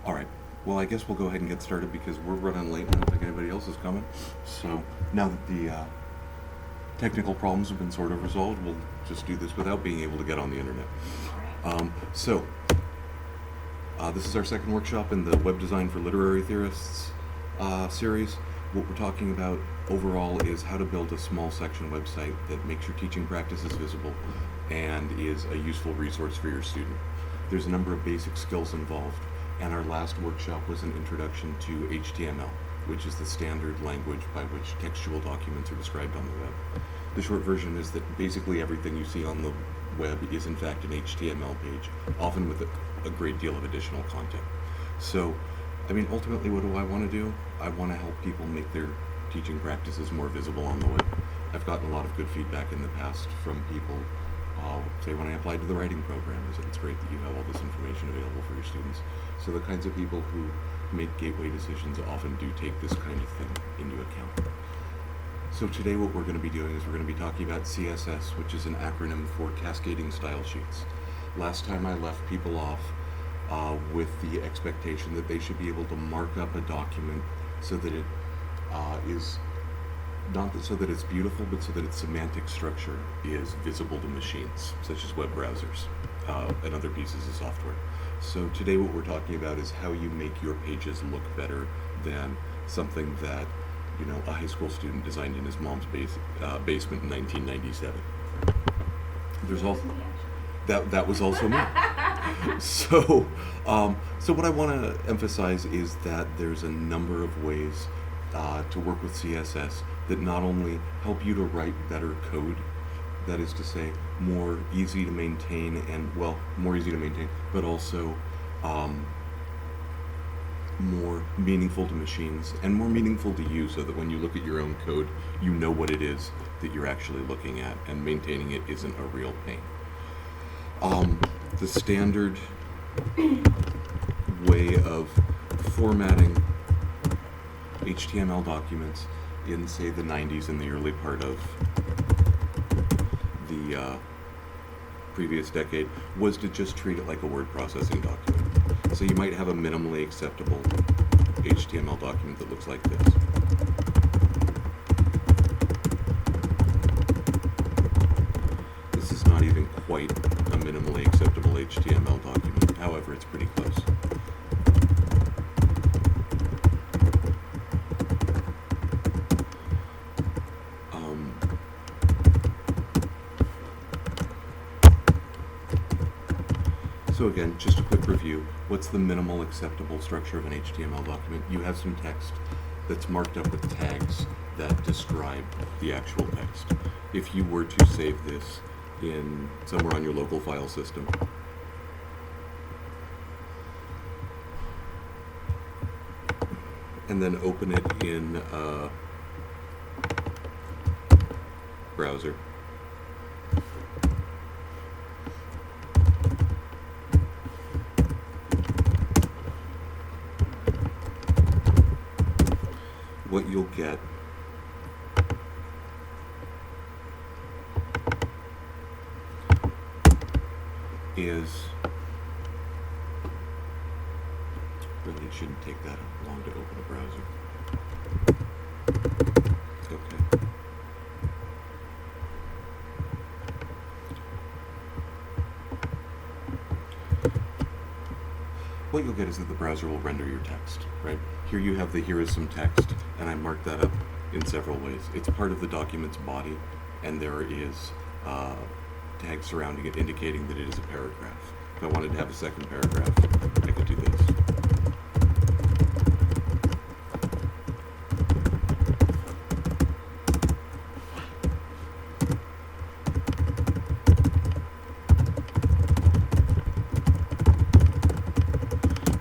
All right. Well, I guess we'll go ahead and get started because we're running late and I don't think anybody else is coming. So now that the technical problems have been sort of resolved, we'll just do this without being able to get on the internet. This is our second workshop in the Web Design for Literary Theorists series. What we're talking about overall is how to build a small section website that makes your teaching practices visible and is a useful resource for your student. There's a number of basic skills involved, and our last workshop was an introduction to HTML, which is the standard language by which textual documents are described on the web. The short version is that basically everything you see on the web is in fact an HTML page, often with a great deal of additional content. So, I mean, ultimately what do I want to do? I want to help people make their teaching practices more visible on the web. I've gotten a lot of good feedback in the past from people, say when I applied to the writing program, is that it's great that you have all this information available for your students. So the kinds of people who make gateway decisions often do take this kind of thing into account. So today what we're going to be doing is we're going to be talking about CSS, which is an acronym for Cascading Style Sheets. Last time I left people off with the expectation that they should be able to mark up a document so that it is not so that it's beautiful, but so that its semantic structure is visible to machines, such as web browsers and other pieces of software. So today what we're talking about is how you make your pages look better than something that, you know, a high school student designed in his mom's basement in 1997. There's also that was also me. So what I want to emphasize is that there's a number of ways to work with CSS that not only help you to write better code, that is to say, more easy to maintain but also more meaningful to machines and more meaningful to you, so that when you look at your own code, you know what it is that you're actually looking at, and maintaining it isn't a real pain. The standard way of formatting HTML documents in, say, the 90s and the early part of the previous decade was to just treat it like a word processing document. So you might have a minimally acceptable HTML document that looks like this. This is not even quite a minimally acceptable HTML document. However, it's pretty close. So again, just a quick review. What's the minimal acceptable structure of an HTML document? You have some text that's marked up with tags that describe the actual text. If you were to save this in somewhere on your local file system, and then open it in a browser, what you'll get is, really it shouldn't take that long to open a browser. Okay. What you'll get is that the browser will render your text, right? Here you have here is some text, and I marked that up in several ways. It's part of the document's body, and there is tags surrounding it indicating that it is a paragraph. If I wanted to have a second paragraph, I could do this.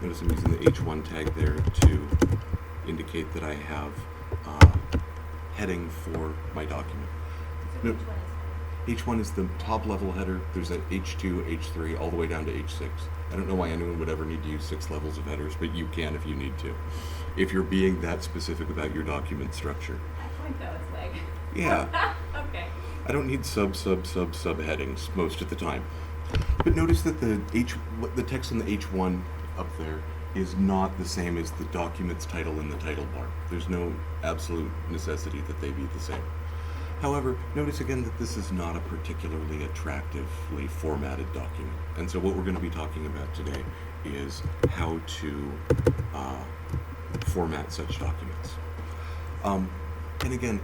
Notice I'm using the H1 tag there to indicate that I have heading for my document. So No, H1 is the top level header. There's an H2, H3, all the way down to H6. I don't know why anyone would ever need to use 6 levels of headers, but you can if you need to. If you're being that specific about your document structure. That point though, it's like... Yeah. Okay. I don't need sub headings most of the time. But notice that the text in the H1 up there is not the same as the document's title in the title bar. There's no absolute necessity that they be the same. However, notice again that this is not a particularly attractively formatted document. And so what we're going to be talking about today is how to format such documents. And again,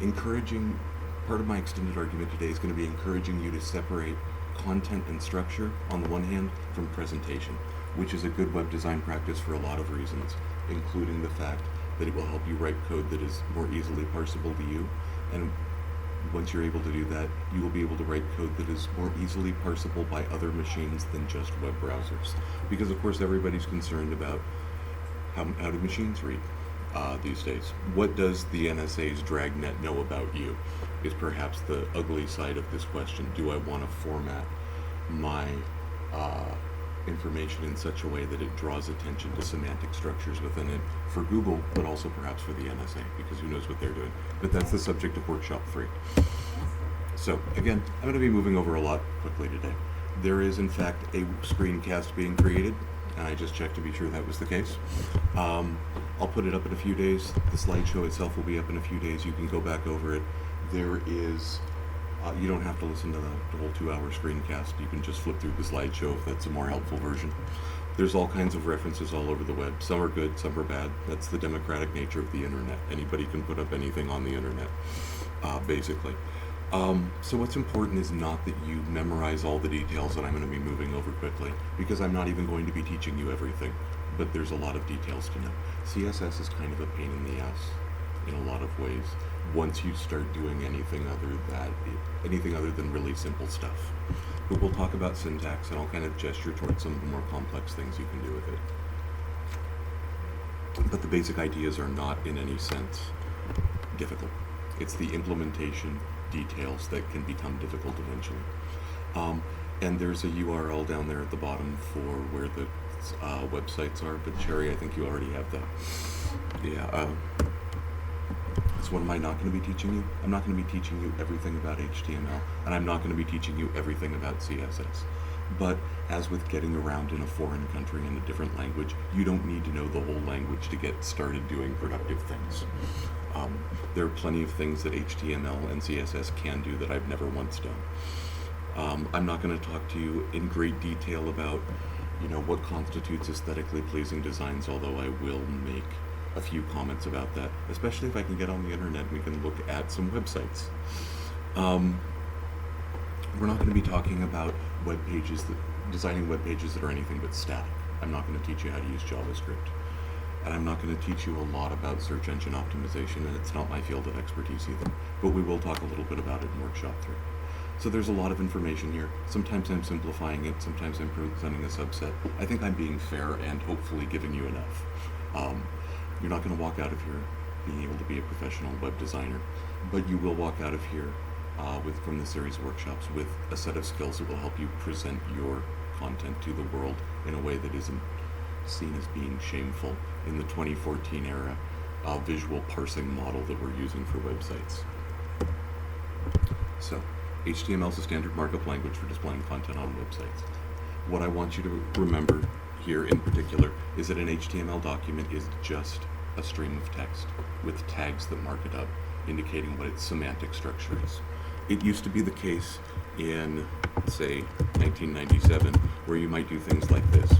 part of my extended argument today is going to be encouraging you to separate content and structure on the one hand from presentation, which is a good web design practice for a lot of reasons, including the fact that it will help you write code that is more easily parsable to you. And once you're able to do that, you will be able to write code that is more easily parsable by other machines than just web browsers. Because of course everybody's concerned about how do machines read these days. What does the NSA's dragnet know about you is perhaps the ugly side of this question. Do I want to format my information in such a way that it draws attention to semantic structures within it for Google, but also perhaps for the NSA, because who knows what they're doing. But that's the subject of Workshop 3. So again, I'm going to be moving over a lot quickly today. There is in fact a screencast being created, and I just checked to be sure that was the case. I'll put it up in a few days. The slideshow itself will be up in a few days. You can go back over it. There is you don't have to listen to the whole 2-hour screencast. You can just flip through the slideshow if that's a more helpful version. There's all kinds of references all over the web. Some are good, some are bad. That's the democratic nature of the internet. Anybody can put up anything on the internet, basically. So what's important is not that you memorize all the details that I'm going to be moving over quickly, because I'm not even going to be teaching you everything, but there's a lot of details to know. CSS is kind of a pain in the ass in a lot of ways once you start doing anything other than really simple stuff. But we'll talk about syntax, and I'll kind of gesture towards some of the more complex things you can do with it. But the basic ideas are not in any sense difficult. It's the implementation details that can become difficult eventually. And there's a URL down there at the bottom for where the websites are, but Sherry, I think you already have that. Yeah. So what am I not going to be teaching you? I'm not going to be teaching you everything about HTML, and I'm not going to be teaching you everything about CSS. But as with getting around in a foreign country in a different language, you don't need to know the whole language to get started doing productive things. There are plenty of things that HTML and CSS can do that I've never once done. I'm not going to talk to you in great detail about, what constitutes aesthetically pleasing designs, although I will make a few comments about that, especially if I can get on the internet and we can look at some websites. We're not going to be talking about designing web pages that are anything but static. I'm not going to teach you how to use JavaScript. And I'm not going to teach you a lot about search engine optimization, and it's not my field of expertise either. But we will talk a little bit about it in Workshop 3. So there's a lot of information here. Sometimes I'm simplifying it, sometimes I'm presenting a subset. I think I'm being fair and hopefully giving you enough. You're not going to walk out of here being able to be a professional web designer, but you will walk out of here from the series of workshops with a set of skills that will help you present your content to the world in a way that isn't seen as being shameful in the 2014 era visual parsing model that we're using for websites. So, HTML is a standard markup language for displaying content on websites. What I want you to remember here in particular is that an HTML document is just a stream of text with tags that mark it up, indicating what its semantic structure is. It used to be the case in, say, 1997, where you might do things like this.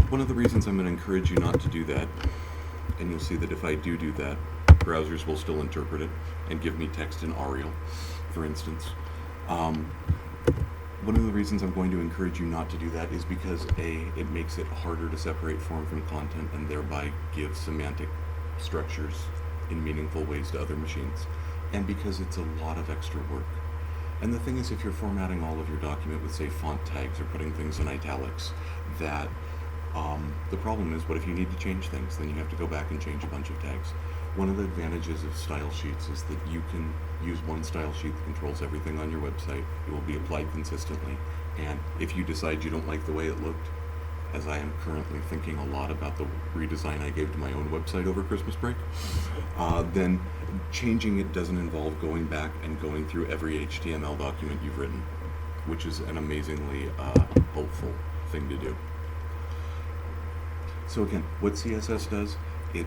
One of the reasons I'm going to encourage you not to do that, and you'll see that if I do that, browsers will still interpret it and give me text in Arial, for instance. One of the reasons I'm going to encourage you not to do that is because A, it makes it harder to separate form from content and thereby give semantic structures in meaningful ways to other machines, and because it's a lot of extra work. And the thing is, if you're formatting all of your document with, say, font tags or putting things in italics, that the problem is, what if you need to change things? Then you have to go back and change a bunch of tags. One of the advantages of style sheets is that you can use one style sheet that controls everything on your website. It will be applied consistently, and if you decide you don't like the way it looked, as I am currently thinking a lot about the redesign I gave to my own website over Christmas break, then changing it doesn't involve going back and going through every HTML document you've written, which is an amazingly helpful thing to do. So again, what CSS does, it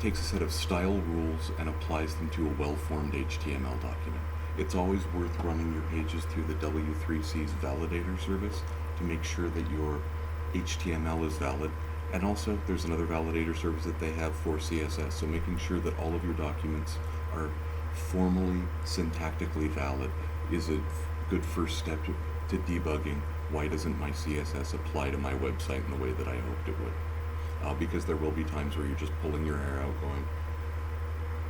takes a set of style rules and applies them to a well-formed HTML document. It's always worth running your pages through the W3C's validator service to make sure that your HTML is valid. And also, there's another validator service that they have for CSS, so making sure that all of your documents are formally, syntactically valid is a good first step to debugging why doesn't my CSS apply to my website in the way that I hoped it would. Because there will be times where you're just pulling your hair out going,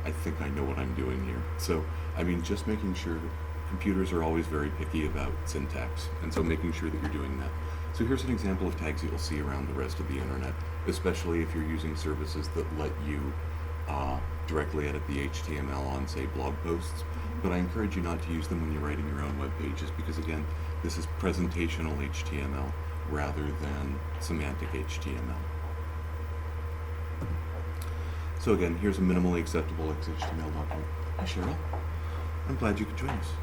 I think I know what I'm doing here. So, I mean, just making sure computers are always very picky about syntax, and so making sure that you're doing that. So here's an example of tags that you'll see around the rest of the internet, especially if you're using services that let you directly edit the HTML on, say, blog posts. But I encourage you not to use them when you're writing your own web pages, because again, this is presentational HTML rather than semantic HTML. So again, here's a minimally acceptable XHTML document. Hi Cheryl, I'm glad you could join us.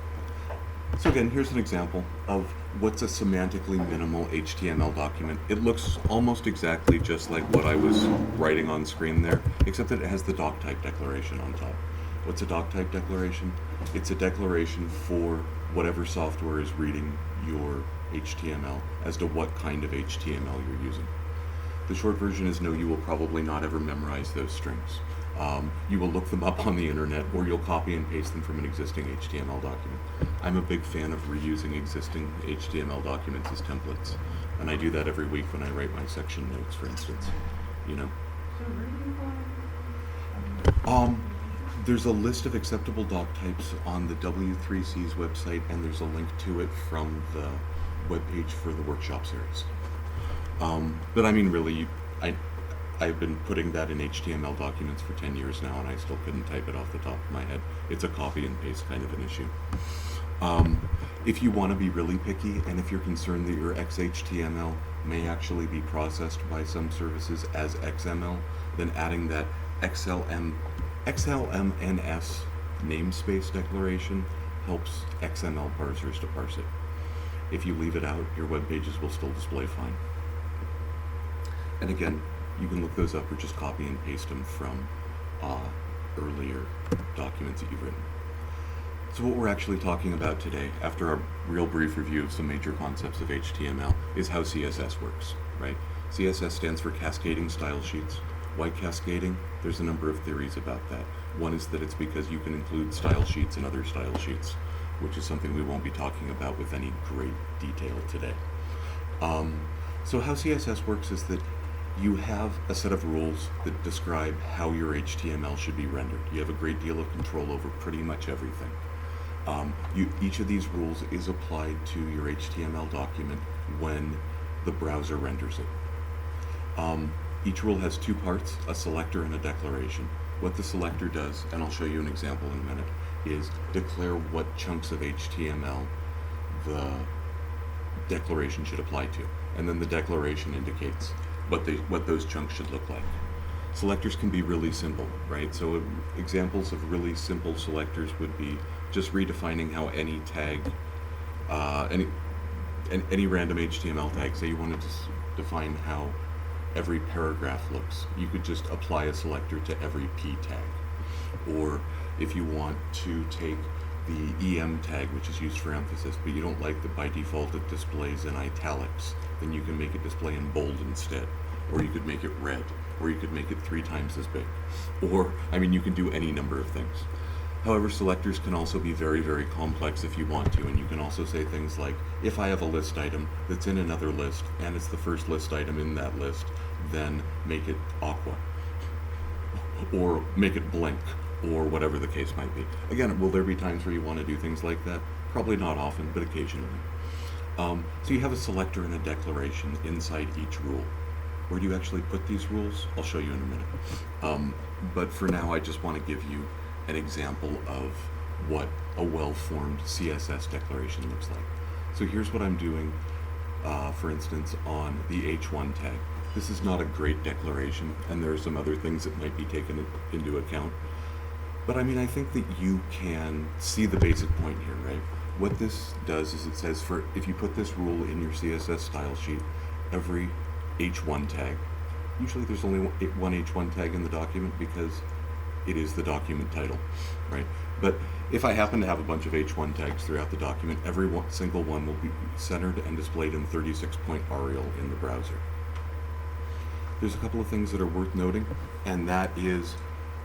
So again, here's an example of what's a semantically minimal HTML document. It looks almost exactly just like what I was writing on screen there, except that it has the doc type declaration on top. What's a doc type declaration? It's a declaration for whatever software is reading your HTML as to what kind of HTML you're using. The short version is no, you will probably not ever memorize those strings. You will look them up on the internet, or you'll copy and paste them from an existing HTML document. I'm a big fan of reusing existing HTML documents as templates, and I do that every week when I write my section notes, for instance. You know. There's a list of acceptable doc types on the W3C's website, and there's a link to it from the webpage for the workshop series. But I mean, really, I've been putting that in HTML documents for 10 years now, and I still couldn't type it off the top of my head. It's a copy and paste kind of an issue. If you want to be really picky, and if you're concerned that your XHTML may actually be processed by some services as XML, then adding that XLMNS namespace declaration helps XML parsers to parse it. If you leave it out, your web pages will still display fine. And again, you can look those up or just copy and paste them from earlier documents that you've written. So what we're actually talking about today, after a real brief review of some major concepts of HTML, is how CSS works, right? CSS stands for Cascading Style Sheets. Why cascading? There's a number of theories about that. One is that it's because you can include style sheets in other style sheets, which is something we won't be talking about with any great detail today. So how CSS works is that you have a set of rules that describe how your HTML should be rendered. You have a great deal of control over pretty much everything. Each of these rules is applied to your HTML document when the browser renders it. Each rule has two parts, a selector and a declaration. What the selector does, and I'll show you an example in a minute, is declare what chunks of HTML the declaration should apply to. And then the declaration indicates what those chunks should look like. Selectors can be really simple, right? So examples of really simple selectors would be just redefining how any tag, any random HTML tag, say you wanted to define how every paragraph looks, you could just apply a selector to every P tag. Or if you want to take the EM tag, which is used for emphasis, but you don't like that by default it displays in italics, then you can make it display in bold instead. Or you could make it red, or you could make it 3 times as big. Or, I mean, you can do any number of things. However, selectors can also be very, very complex if you want to, and you can also say things like, if I have a list item that's in another list, and it's the first list item in that list, then make it aqua, or make it blank, or whatever the case might be. Again, will there be times where you want to do things like that? Probably not often, but occasionally. So you have a selector and a declaration inside each rule. Where do you actually put these rules? I'll show you in a minute. But for now, I just want to give you an example of what a well-formed CSS declaration looks like. So here's what I'm doing. for instance, on the H1 tag. This is not a great declaration, and there are some other things that might be taken into account. But I mean, I think that you can see the basic point here, right? What this does is it says if you put this rule in your CSS style sheet, every H1 tag, usually there's only one H1 tag in the document because it is the document title, right? But if I happen to have a bunch of H1 tags throughout the document, every single one will be centered and displayed in 36-point Arial in the browser. There's a couple of things that are worth noting, and that is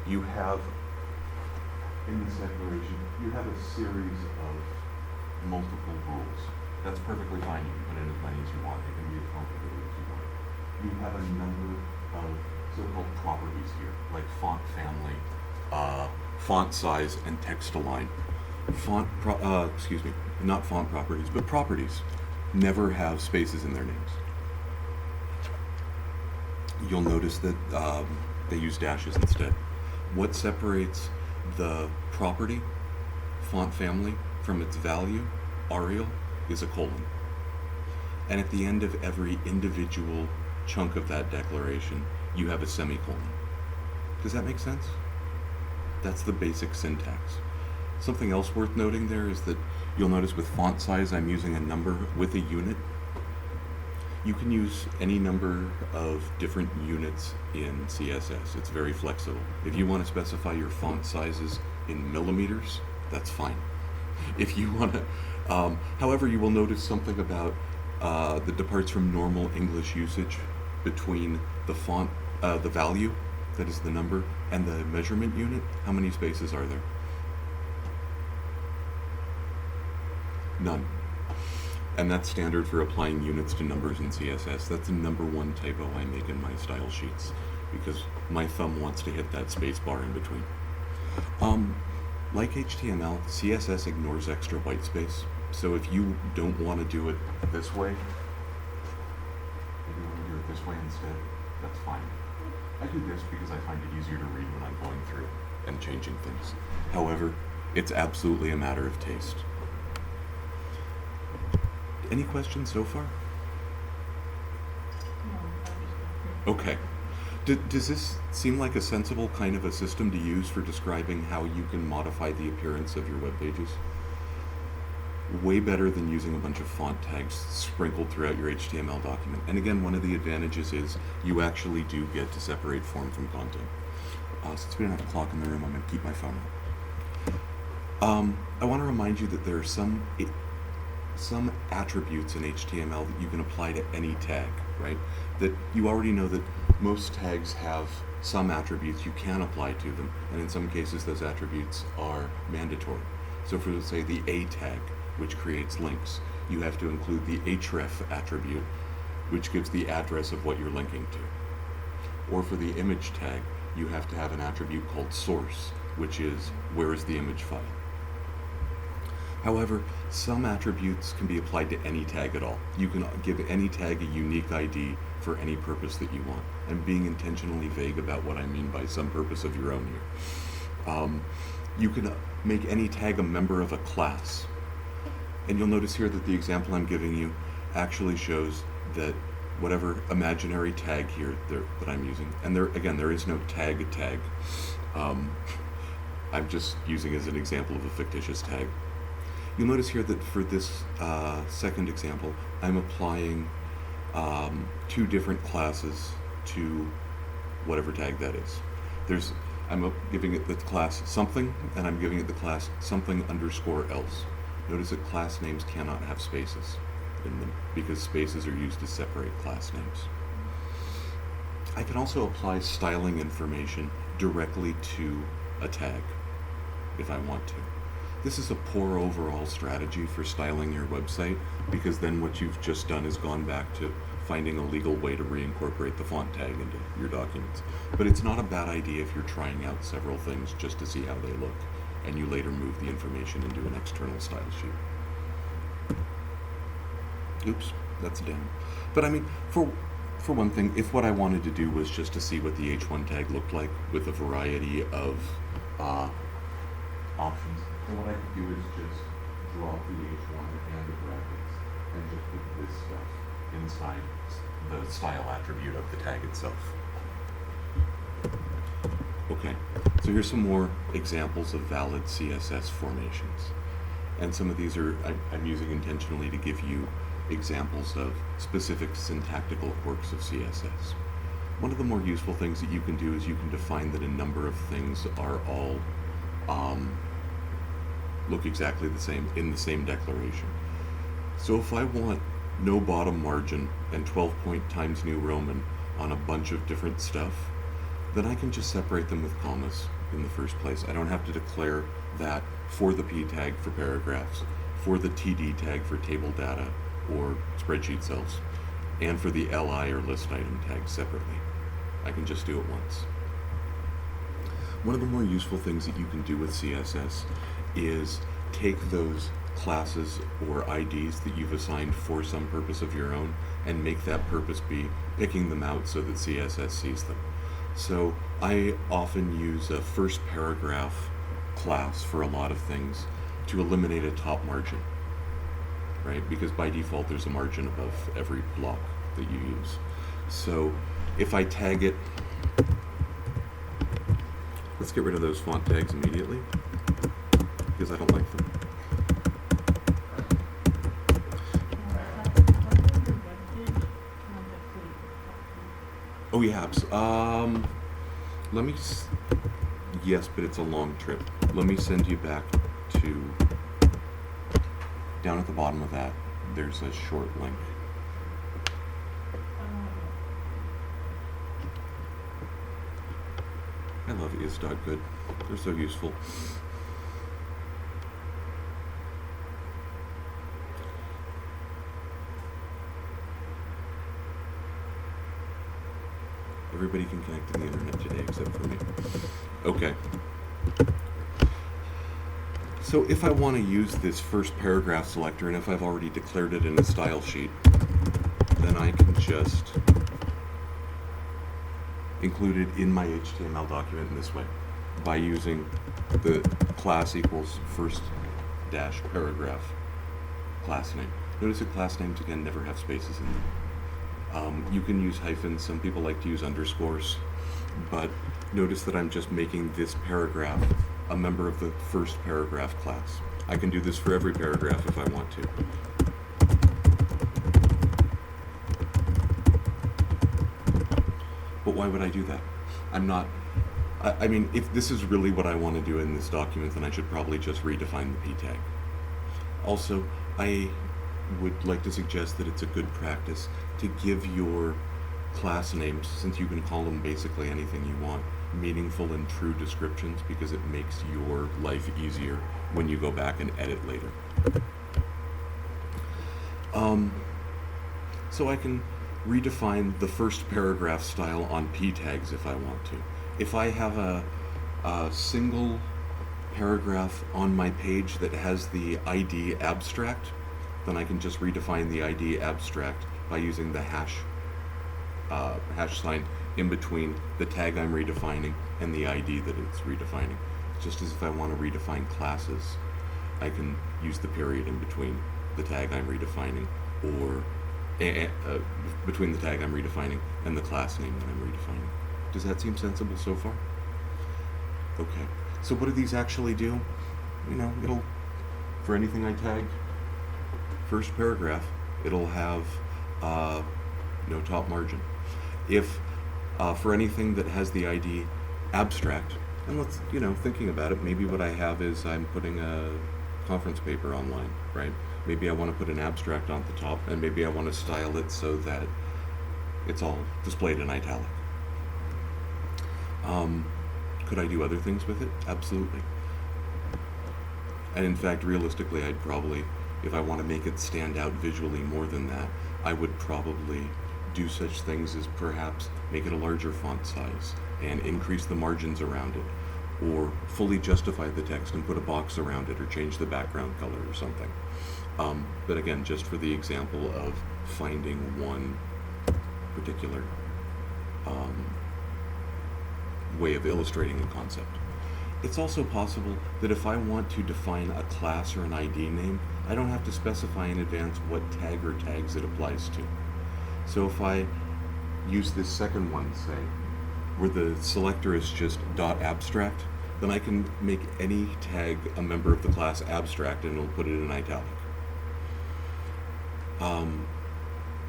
you have, in this declaration, you have a series of multiple rules. That's perfectly fine. You can put in as many as you want. It can be as complicated as you want. You have a number of so-called properties here, like font family, font size, and text align. Not font properties, but properties never have spaces in their names. You'll notice that they use dashes instead. What separates the property, font family, from its value, Arial, is a colon. And at the end of every individual chunk of that declaration, you have a semicolon. Does that make sense? That's the basic syntax. Something else worth noting there is that you'll notice with font size, I'm using a number with a unit. You can use any number of different units in CSS. It's very flexible. If you want to specify your font sizes in millimeters, that's fine. If you want to, however, you will notice something about that departs from normal English usage between the font, the value, that is the number, and the measurement unit. How many spaces are there? None. And that's standard for applying units to numbers in CSS. That's the number one typo I make in my style sheets because my thumb wants to hit that space bar in between. Like HTML, CSS ignores extra white space. So if you don't want to do it this way, if you want to do it this way instead, that's fine. I do this because I find it easier to read when I'm going through and changing things. However, it's absolutely a matter of taste. Any questions so far? No. Okay. Does this seem like a sensible kind of a system to use for describing how you can modify the appearance of your web pages? Way better than using a bunch of font tags sprinkled throughout your HTML document. And again, one of the advantages is you actually do get to separate form from content. Since we don't have a clock in the room, I'm going to keep my phone on. I want to remind you that there are some attributes in HTML that you can apply to any tag, right? That you already know that most tags have some attributes you can apply to them, and in some cases those attributes are mandatory. So for, say, the A tag, which creates links, you have to include the href attribute, which gives the address of what you're linking to. Or for the image tag, you have to have an attribute called source, which is where is the image file. However, some attributes can be applied to any tag at all. You can give any tag a unique ID for any purpose that you want. I'm being intentionally vague about what I mean by some purpose of your own here. You can make any tag a member of a class. And you'll notice here that the example I'm giving you actually shows that whatever imaginary tag here that I'm using, and there is no tag. I'm just using as an example of a fictitious tag. You'll notice here that for this second example, I'm applying two different classes to whatever tag that is. I'm giving it the class something, and I'm giving it the class something underscore else. Notice that class names cannot have spaces in them because spaces are used to separate class names. I can also apply styling information directly to a tag if I want to. This is a poor overall strategy for styling your website because then what you've just done is gone back to finding a legal way to reincorporate the font tag into your documents. But it's not a bad idea if you're trying out several things just to see how they look, and you later move the information into an external style sheet. Oops, that's down. But I mean, for one thing, if what I wanted to do was just to see what the H1 tag looked like with a variety of options, then what I could do is just drop the H1 and the brackets and just put this stuff inside the style attribute of the tag itself. Okay, so here's some more examples of valid CSS formations. And some of these are, I'm using intentionally to give you examples of specific syntactical quirks of CSS. One of the more useful things that you can do is you can define that a number of things are all look exactly the same in the same declaration. So if I want no bottom margin and 12 point Times New Roman on a bunch of different stuff, then I can just separate them with commas in the first place. I don't have to declare that for the P tag for paragraphs, for the TD tag for table data or spreadsheet cells, and for the LI or list item tag separately. I can just do it once. One of the more useful things that you can do with CSS is take those classes or IDs that you've assigned for some purpose of your own and make that purpose be picking them out so that CSS sees them. So I often use a first paragraph class for a lot of things to eliminate a top margin, right? Because by default there's a margin above every block that you use. So if I tag it, let's get rid of those font tags immediately because I don't like them. Oh yeah, let me, yes, but it's a long trip. Let me send you back to, down at the bottom of that, there's a short link. I love is.good. They're so useful. Everybody can connect to the internet today except for me. Okay. So if I want to use this first paragraph selector, and if I've already declared it in a style sheet, then I can just include it in my HTML document in this way by using the class equals first dash paragraph class name. Notice that class names again never have spaces in them. You can use hyphens, some people like to use underscores, but notice that I'm just making this paragraph a member of the first paragraph class. I can do this for every paragraph if I want to. But why would I do that? I mean, if this is really what I want to do in this document, then I should probably just redefine the P tag. Also, I would like to suggest that it's a good practice to give your class names, since you can call them basically anything you want, meaningful and true descriptions, because it makes your life easier when you go back and edit later. So I can redefine the first paragraph style on P tags if I want to. If I have a single paragraph on my page that has the ID abstract, then I can just redefine the ID abstract by using the hash sign in between the tag I'm redefining and the ID that it's redefining. Just as if I want to redefine classes, I can use the period in between the tag I'm redefining, or between the tag I'm redefining and the class name that I'm redefining. Does that seem sensible so far? Okay. So what do these actually do? You know, it'll, for anything I tag, first paragraph, it'll have no top margin. If for anything that has the ID abstract, and let's, thinking about it, maybe what I have is I'm putting a conference paper online, right? Maybe I want to put an abstract on the top, and maybe I want to style it so that it's all displayed in italic. Could I do other things with it? Absolutely. And in fact, realistically, I'd probably, if I want to make it stand out visually more than that, I would probably do such things as perhaps make it a larger font size and increase the margins around it, or fully justify the text and put a box around it, or change the background color or something. But again, just for the example of finding one particular way of illustrating a concept. It's also possible that if I want to define a class or an ID name, I don't have to specify in advance what tag or tags it applies to. So if I use this second one, say, where the selector is just .abstract, then I can make any tag a member of the class abstract and it'll put it in italic.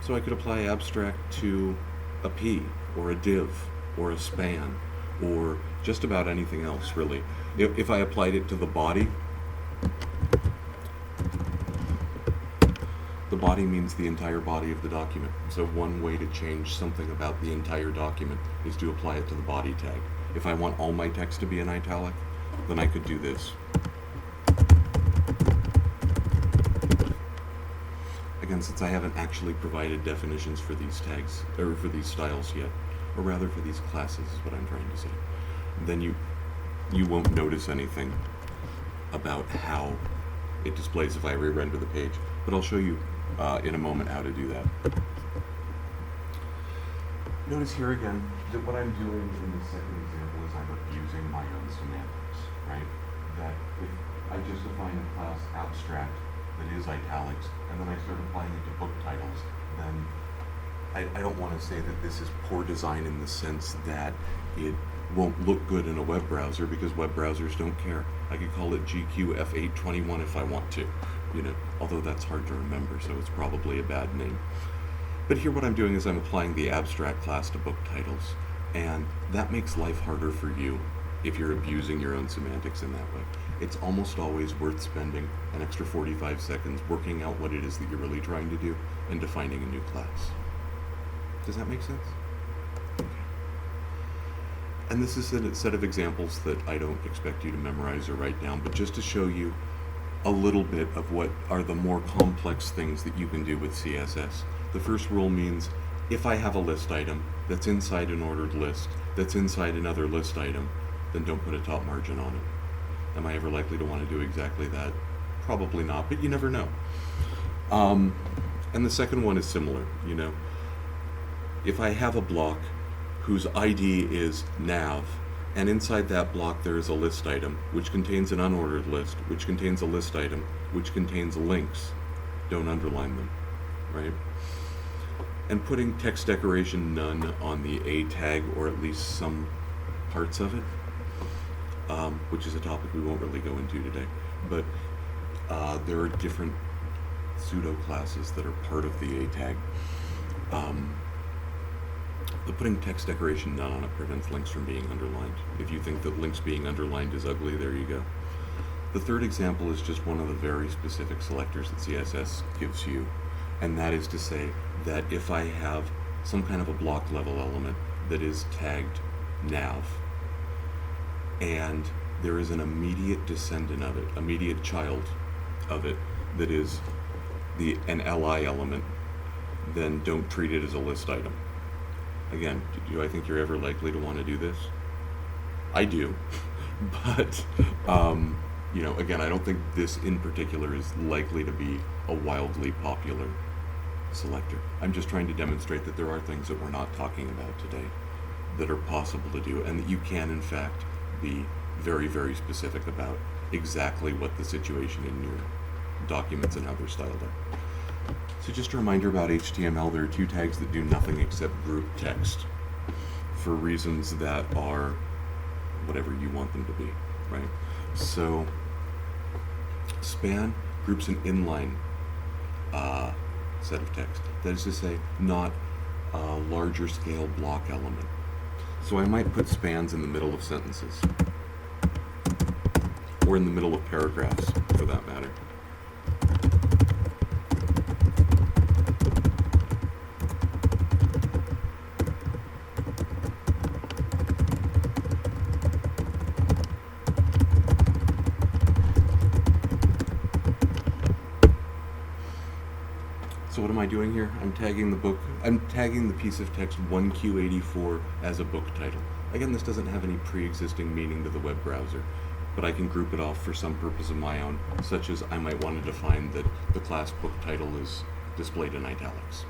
So I could apply abstract to a P, or a div, or a span, or just about anything else, really. If I applied it to the body means the entire body of the document. So one way to change something about the entire document is to apply it to the body tag. If I want all my text to be in italic, then I could do this. Again, since I haven't actually provided definitions for these tags, or for these styles yet, or rather for these classes is what I'm trying to say, then you won't notice anything about how it displays if I re-render the page. But I'll show you in a moment how to do that. Notice here again that what I'm doing in the second example is I'm abusing my own semantics, right? That if I just define a class abstract that is italics, and then I start applying it to book titles, then I don't want to say that this is poor design in the sense that it won't look good in a web browser, because web browsers don't care. I could call it GQF821 if I want to, although that's hard to remember, so it's probably a bad name. But here what I'm doing is I'm applying the abstract class to book titles, and that makes life harder for you if you're abusing your own semantics in that way. It's almost always worth spending an extra 45 seconds working out what it is that you're really trying to do and defining a new class. Does that make sense? Okay. And this is a set of examples that I don't expect you to memorize or write down, but just to show you a little bit of what are the more complex things that you can do with CSS. The first rule means if I have a list item that's inside an ordered list, that's inside another list item, then don't put a top margin on it. Am I ever likely to want to do exactly that? Probably not, but you never know. And the second one is similar, If I have a block whose ID is nav, and inside that block there is a list item, which contains an unordered list, which contains a list item, which contains links, don't underline them, right? And putting text decoration none on the A tag, or at least some parts of it, which is a topic we won't really go into today, but there are different pseudo classes that are part of the A tag. But putting text decoration none on it prevents links from being underlined. If you think that links being underlined is ugly, there you go. The third example is just one of the very specific selectors that CSS gives you, and that is to say that if I have some kind of a block level element that is tagged nav, and there is an immediate descendant of it, immediate child of it, that is an li element, then don't treat it as a list item. Again, do I think you're ever likely to want to do this? I do, but again, I don't think this in particular is likely to be a wildly popular selector. I'm just trying to demonstrate that there are things that we're not talking about today that are possible to do, and that you can in fact be very, very specific about exactly what the situation in your documents and how they're styled are. So just a reminder about HTML, there are two tags that do nothing except group text for reasons that are whatever you want them to be, right? So span groups an inline set of text. That is to say, not a larger scale block element. So I might put spans in the middle of sentences, or in the middle of paragraphs, for that matter. So what am I doing here? I'm tagging the piece of text 1Q84 as a book title. Again, this doesn't have any pre-existing meaning to the web browser, but I can group it off for some purpose of my own, such as I might want to define that the class book title is displayed in italics,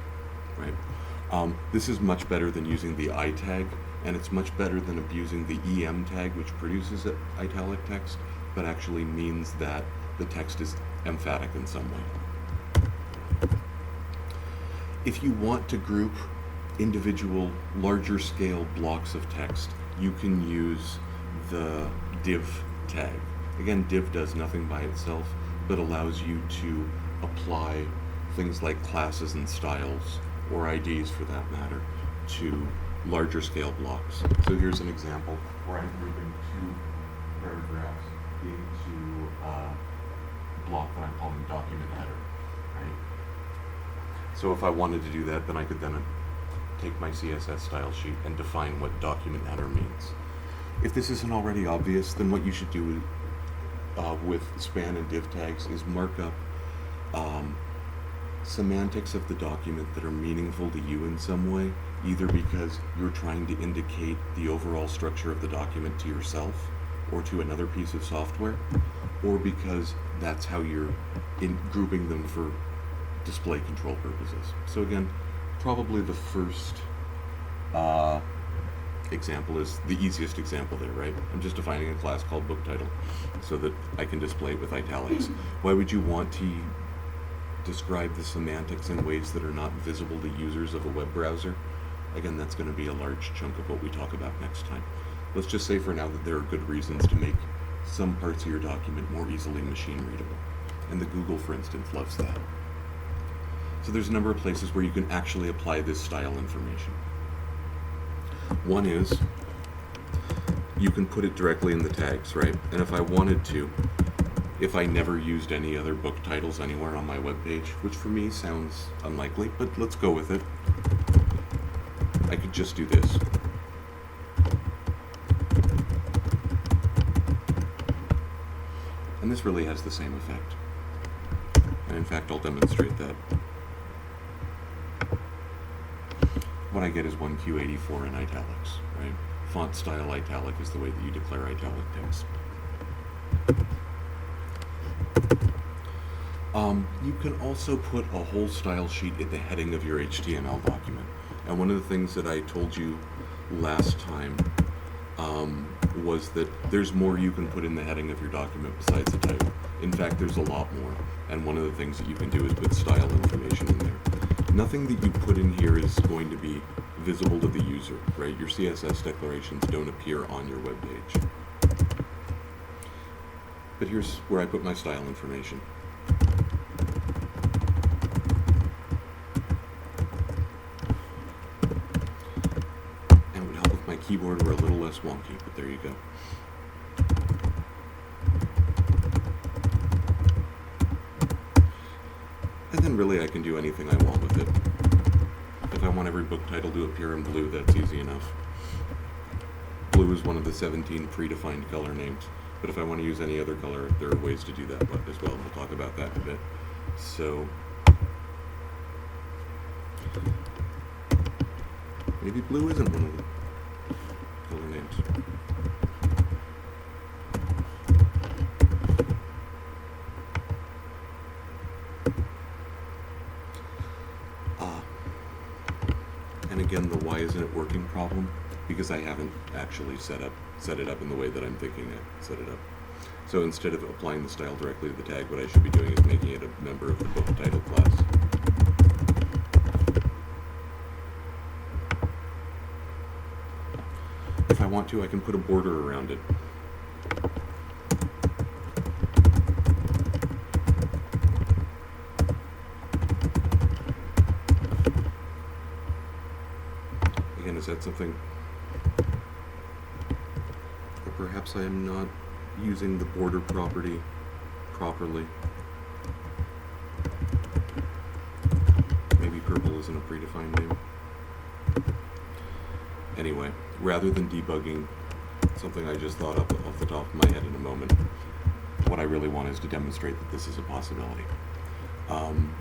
right? This is much better than using the I tag, and it's much better than abusing the EM tag, which produces italic text, but actually means that the text is emphatic in some way. If you want to group individual larger scale blocks of text, you can use the div tag. Again, div does nothing by itself, but allows you to apply things like classes and styles, or IDs for that matter, to larger scale blocks. So here's an example where I'm grouping two paragraphs into a block that I'm calling document header, right? So if I wanted to do that, then I could then take my CSS style sheet and define what document header means. If this isn't already obvious, then what you should do with span and div tags is mark up semantics of the document that are meaningful to you in some way, either because you're trying to indicate the overall structure of the document to yourself or to another piece of software, or because that's how you're grouping them for display control purposes. So again, probably the first example is the easiest example there, right? I'm just defining a class called book title so that I can display it with italics. Why would you want to describe the semantics in ways that are not visible to users of a web browser? Again, that's going to be a large chunk of what we talk about next time. Let's just say for now that there are good reasons to make some parts of your document more easily machine readable. And the Google, for instance, loves that. So there's a number of places where you can actually apply this style information. One is you can put it directly in the tags, right? And if I wanted to, if I never used any other book titles anywhere on my web page, which for me sounds unlikely, but let's go with it, I could just do this. And this really has the same effect. And in fact, I'll demonstrate that. What I get is 1Q84 in italics, right? Font style italic is the way that you declare italic text. You can also put a whole style sheet at the heading of your HTML document. And one of the things that I told you last time was that there's more you can put in the heading of your document besides the title. In fact, there's a lot more. And one of the things that you can do is put style information in there. Nothing that you put in here is going to be visible to the user, right? Your CSS declarations don't appear on your web page. But here's where I put my style information. And it would help if my keyboard were a little less wonky, but there you go. And then really I can do anything I want with it. If I want every book title to appear in blue, that's easy enough. Blue is one of the 17 predefined color names, but if I want to use any other color, there are ways to do that as well. We'll talk about that in a bit. So maybe blue isn't one of the color names. And again, the why isn't it working problem, because I haven't actually set it up in the way that I'm thinking I set it up. So instead of applying the style directly to the tag, what I should be doing is making it a member of the book title class. If I want to, I can put a border around it. Again, is that something? Or perhaps I am not using the border property properly. Maybe purple isn't a predefined name. Anyway, rather than debugging something I just thought up off the top of my head in a moment, what I really want is to demonstrate that this is a possibility. And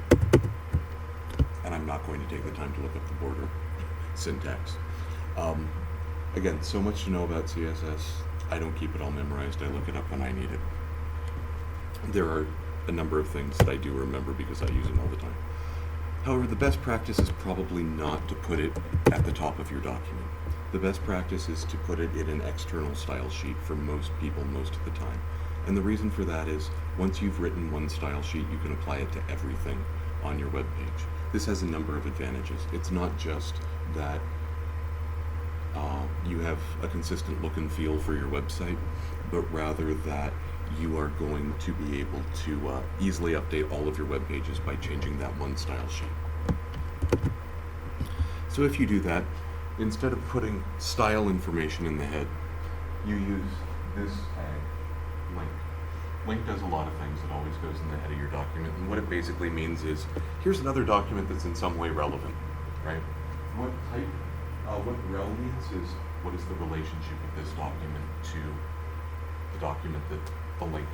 I'm not going to take the time to look up the border syntax. Again, so much to know about CSS. I don't keep it all memorized. I look it up when I need it. There are a number of things that I do remember because I use them all the time. However, the best practice is probably not to put it at the top of your document. The best practice is to put it in an external style sheet for most people most of the time. And the reason for that is, once you've written one style sheet, you can apply it to everything on your web page. this has a number of advantages. It's not just that you have a consistent look and feel for your website, but rather that you are going to be able to easily update all of your web pages by changing that one style sheet. So if you do that, instead of putting style information in the head, you use this tag, link. Link does a lot of things. It always goes in the head of your document, and what it basically means is, here's another document that's in some way relevant, right? What rel means is, what is the relationship of this document to the document that the link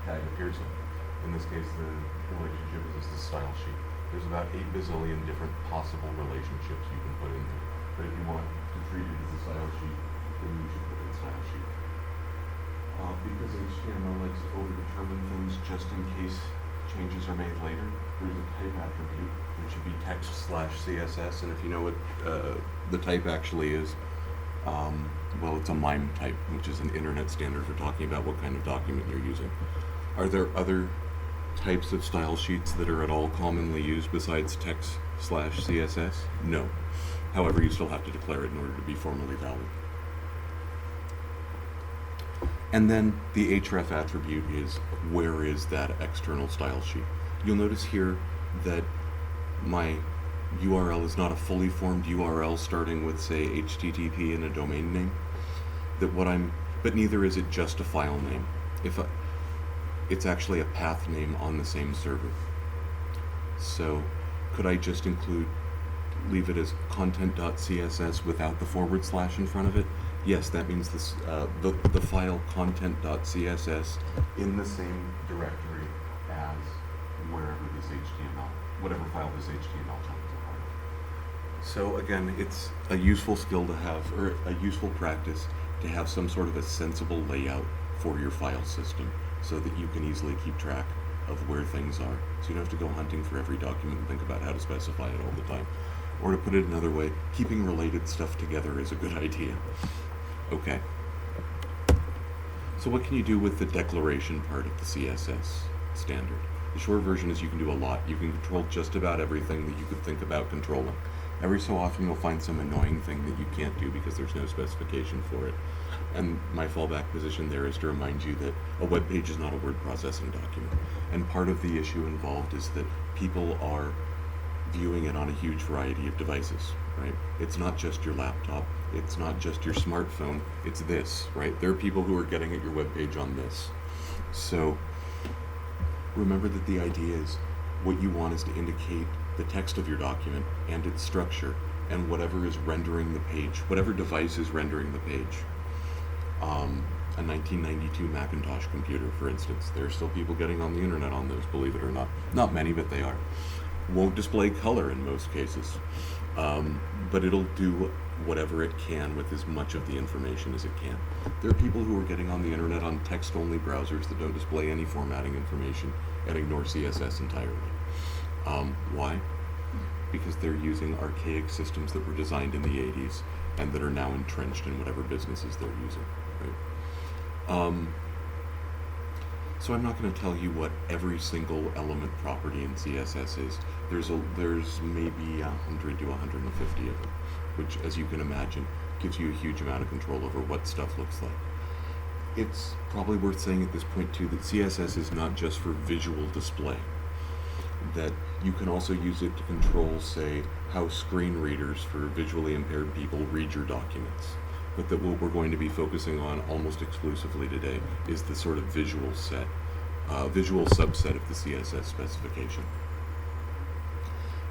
tag appears in? In this case, the relationship is the style sheet. There's about 8 bazillion different possible relationships you can put in there. But if you want to treat it as a style sheet, then you should put it in style sheet. Because HTML likes to overdetermine things just in case changes are made later, there's a type attribute, which should be text/CSS, and if you know what the type actually is, well, it's a MIME type, which is an internet standard for talking about what kind of document you're using. Are there other types of style sheets that are at all commonly used besides text/CSS? No. However, you still have to declare it in order to be formally valid. And then the href attribute is, where is that external style sheet? You'll notice here that my URL is not a fully formed URL starting with, say, HTTP and a domain name. But neither is it just a file name. It's actually a path name on the same server. So could I just leave it as content.css without the // in front of it? Yes, that means this, the file content.css in the same directory as wherever this HTML, whatever file this HTML chunk is a part of. So again, it's a useful skill to have, or a useful practice to have some sort of a sensible layout for your file system so that you can easily keep track of where things are. So you don't have to go hunting for every document and think about how to specify it all the time. Or to put it another way, keeping related stuff together is a good idea. Okay. So what can you do with the declaration part of the CSS standard? The short version is you can do a lot. You can control just about everything that you could think about controlling. Every so often you'll find some annoying thing that you can't do because there's no specification for it. And my fallback position there is to remind you that a web page is not a word processing document. And part of the issue involved is that people are viewing it on a huge variety of devices, right? It's not just your laptop, it's not just your smartphone, it's this, right? There are people who are getting at your web page on this. So remember that the idea is what you want is to indicate the text of your document and its structure and whatever is rendering the page, whatever device is rendering the page. A 1992 Macintosh computer, for instance. There are still people getting on the internet on those, believe it or not. Not many, but they are. Won't display color in most cases, but it'll do whatever it can with as much of the information as it can. There are people who are getting on the internet on text-only browsers that don't display any formatting information and ignore CSS entirely. Why? Because they're using archaic systems that were designed in the 80s and that are now entrenched in whatever businesses they're using, right? So I'm not going to tell you what every single element property in CSS is. There's maybe 100 to 150 of them, which, as you can imagine, gives you a huge amount of control over what stuff looks like. It's probably worth saying at this point too that CSS is not just for visual display. That you can also use it to control, say, how screen readers for visually impaired people read your documents. But that what we're going to be focusing on almost exclusively today is the sort of visual subset of the CSS specification.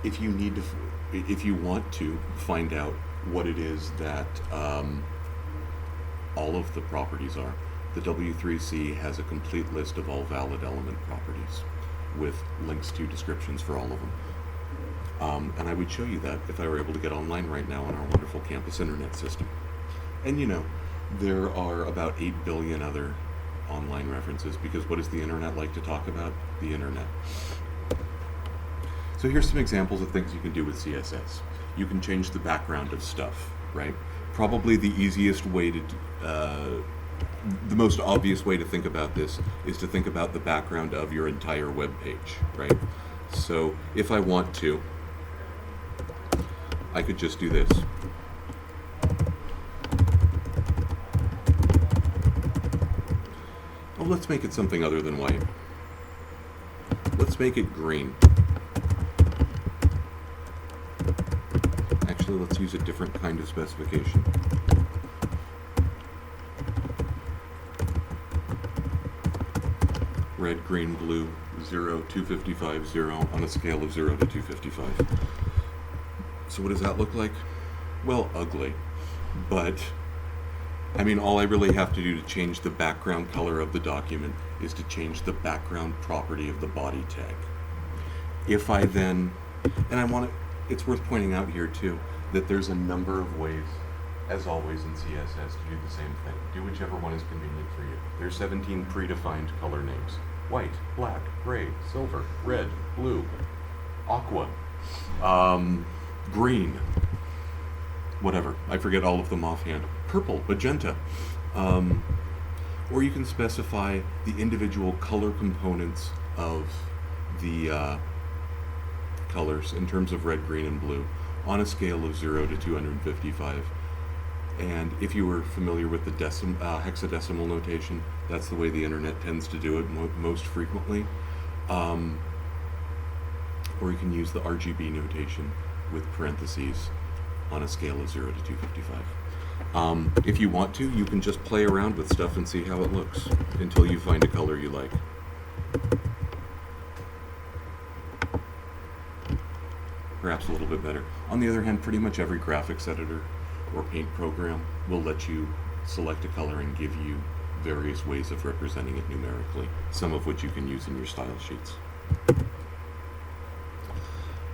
If you want to find out what it is that all of the properties are, the W3C has a complete list of all valid element properties with links to descriptions for all of them. And I would show you that if I were able to get online right now on our wonderful campus internet system. And you know, there are about 8 billion other online references, because what does the internet like to talk about? The internet. So here's some examples of things you can do with CSS. You can change the background of stuff, right? Probably the easiest way to, the most obvious way to think about this is to think about the background of your entire web page, right? So if I want to, I could just do this. Oh, let's make it something other than white. Let's make it green. Actually, let's use a different kind of specification. Red, green, blue, 0, 255, 0 on a scale of 0 to 255. So what does that look like? Well, ugly. But, I mean, all I really have to do to change the background color of the document is to change the background property of the body tag. If I then, and I want to, it's worth pointing out here too, that there's a number of ways, as always in CSS, to do the same thing. Do whichever one is convenient for you. There's 17 predefined color names. White, black, gray, silver, red, blue, aqua, green, whatever. I forget all of them offhand. Purple, magenta. Or you can specify the individual color components of the colors in terms of red, green, and blue on a scale of 0 to 255. And if you were familiar with the hexadecimal notation, that's the way the internet tends to do it most frequently. Or you can use the RGB notation with parentheses on a scale of 0 to 255. If you want to, you can just play around with stuff and see how it looks until you find a color you like. Perhaps a little bit better. On the other hand, pretty much every graphics editor or paint program will let you select a color and give you various ways of representing it numerically, some of which you can use in your style sheets.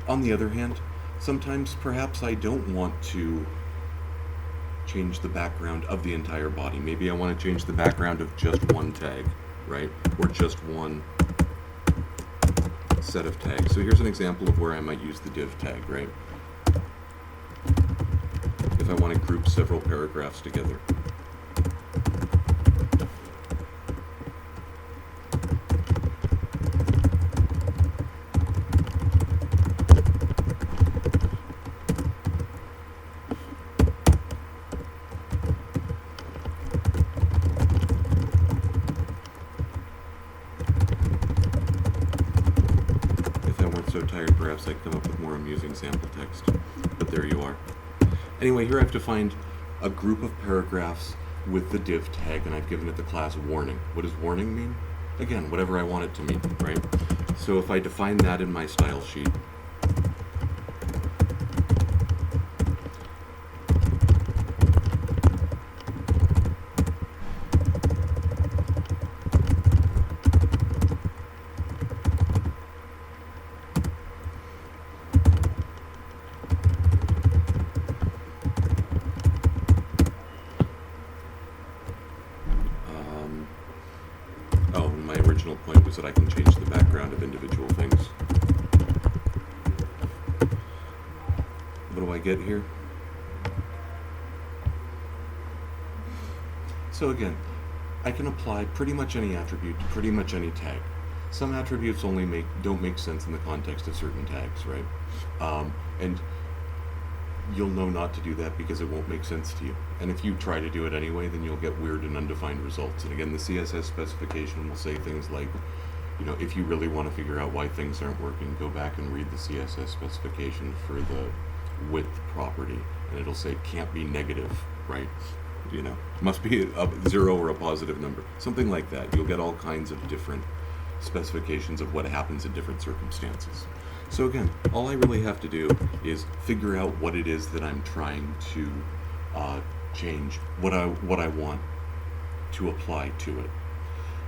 On the other hand, sometimes perhaps I don't want to change the background of the entire body. Maybe I want to change the background of just one tag, right? Or just one set of tags. So here's an example of where I might use the div tag, right? If I want to group several paragraphs together. If I weren't so tired, perhaps I'd come up with more amusing sample text. But there you are. Anyway, here I have to find a group of paragraphs with the div tag, and I've given it the class warning. What does warning mean? Again, whatever I want it to mean, right? So if I define that in my style sheet, my original point was that I can change the background of individual things. What do I get here? So again, I can apply pretty much any attribute to pretty much any tag. Some attributes don't make sense in the context of certain tags, right? And you'll know not to do that because it won't make sense to you. And if you try to do it anyway, then you'll get weird and undefined results. And again, the CSS specification will say things like, you know, if you really want to figure out why things aren't working, go back and read the CSS specification for the width property. And it'll say it can't be negative, right? You know, must be a 0 or a positive number. Something like that. You'll get all kinds of different specifications of what happens in different circumstances. So again, all I really have to do is figure out what it is that I'm trying to change, what I want to apply to it.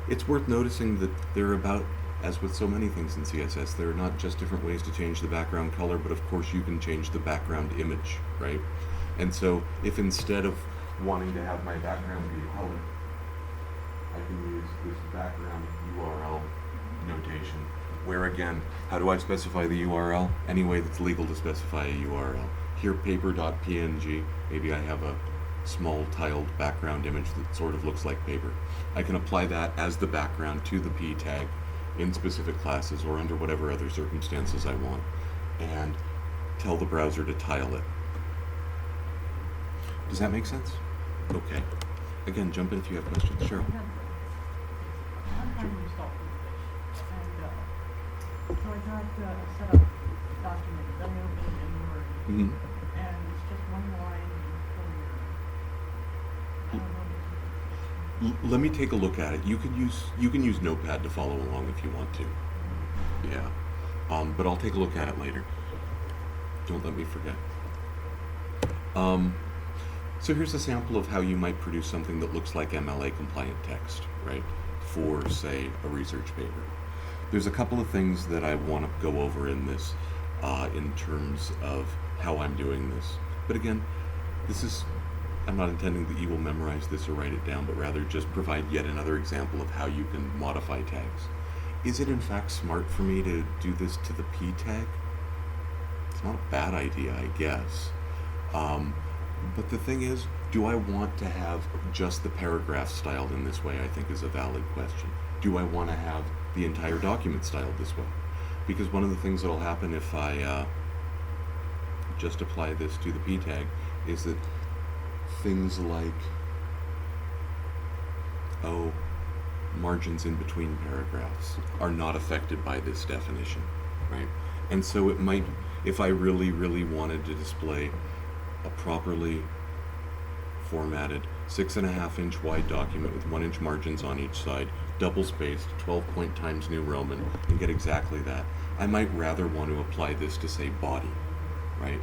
It's worth noticing that there are about, as with so many things in CSS, there are not just different ways to change the background color, but of course you can change the background image, right? And so if instead of wanting to have my background be colored, I can use this background URL notation, where again, how do I specify the URL? Any way that's legal to specify a URL. Here, paper.png, maybe I have a small tiled background image that sort of looks like paper. I can apply that as the background to the p tag in specific classes or under whatever other circumstances I want, and tell the browser to tile it. Does that make sense? Okay. Again, jump in if you have questions. Cheryl. I'm trying to install English, and so I got a setup document, then I opened it in Word, Mm-hmm. and it's just one line in Word. I don't know. Let me take a look at it. You can use Notepad to follow along if you want to. Yeah. But I'll take a look at it later. Don't let me forget. So here's a sample of how you might produce something that looks like MLA compliant text, right? For, say, a research paper. There's a couple of things that I want to go over in this, in terms of how I'm doing this. But again, I'm not intending that you will memorize this or write it down, but rather just provide yet another example of how you can modify tags. Is it in fact smart for me to do this to the P tag? It's not a bad idea, I guess. But the thing is, do I want to have just the paragraph styled in this way, I think is a valid question. Do I want to have the entire document styled this way? Because one of the things that will happen if I just apply this to the P tag is that things like, margins in between paragraphs are not affected by this definition, right? And so it might, if I really, really wanted to display a properly formatted 6.5 inch wide document with 1 inch margins on each side, double spaced, 12-point Times New Roman, and get exactly that, I might rather want to apply this to, say, body, right?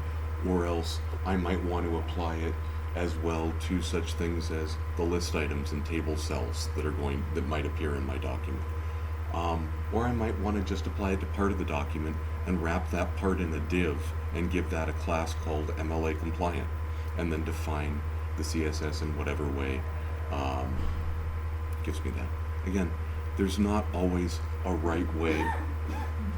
Or else I might want to apply it as well to such things as the list items and table cells that might appear in my document. Or I might want to just apply it to part of the document and wrap that part in a div and give that a class called MLA compliant, and then define the CSS in whatever way gives me that. Again, there's not always a right way.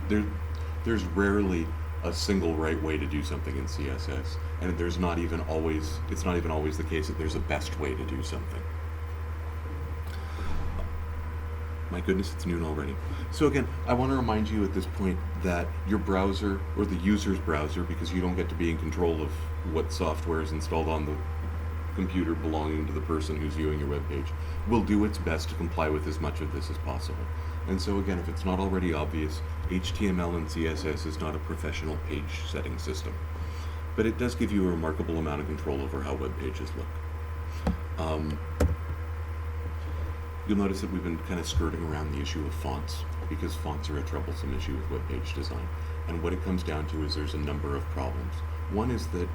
There's rarely a single right way to do something in CSS, and it's not even always the case that there's a best way to do something. My goodness, it's noon already. So again, I want to remind you at this point that your browser, or the user's browser, because you don't get to be in control of what software is installed on the computer belonging to the person who's viewing your web page, will do its best to comply with as much of this as possible. And so again, if it's not already obvious, HTML and CSS is not a professional page setting system, but it does give you a remarkable amount of control over how web pages look. You'll notice that we've been kind of skirting around the issue of fonts, because fonts are a troublesome issue with web page design. And what it comes down to is there's a number of problems. One is that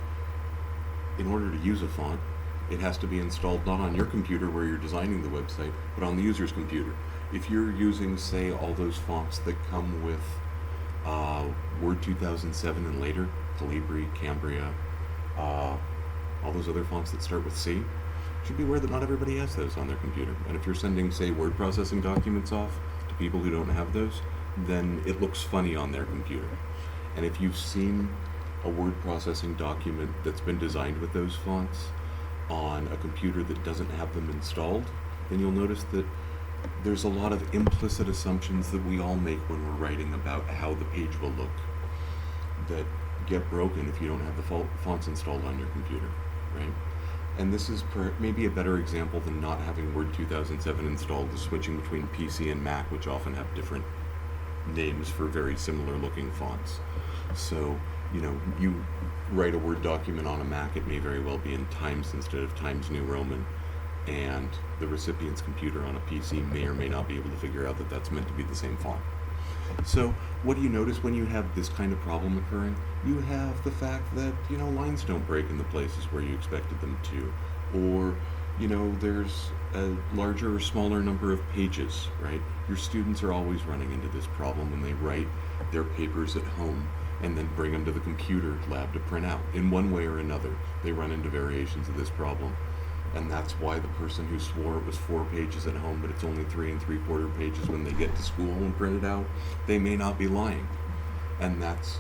in order to use a font, it has to be installed not on your computer where you're designing the website, but on the user's computer. If you're using, say, all those fonts that come with Word 2007 and later, Calibri, Cambria, all those other fonts that start with C, you should be aware that not everybody has those on their computer. And if you're sending, say, word processing documents off to people who don't have those, then it looks funny on their computer. And if you've seen a word processing document that's been designed with those fonts on a computer that doesn't have them installed, then you'll notice that there's a lot of implicit assumptions that we all make when we're writing about how the page will look that get broken if you don't have the fonts installed on your computer, right? And this is maybe a better example than not having Word 2007 installed, is switching between PC and Mac, which often have different names for very similar looking fonts. So, you write a Word document on a Mac, it may very well be in Times instead of Times New Roman, and the recipient's computer on a PC may or may not be able to figure out that that's meant to be the same font. So what do you notice when you have this kind of problem occurring? You have the fact that, lines don't break in the places where you expected them to, or, there's a larger or smaller number of pages, right? Your students are always running into this problem when they write their papers at home and then bring them to the computer lab to print out. In one way or another, they run into variations of this problem. And that's why the person who swore it was 4 pages at home, but it's only 3 3/4 pages when they get to school and print it out, they may not be lying. And that's,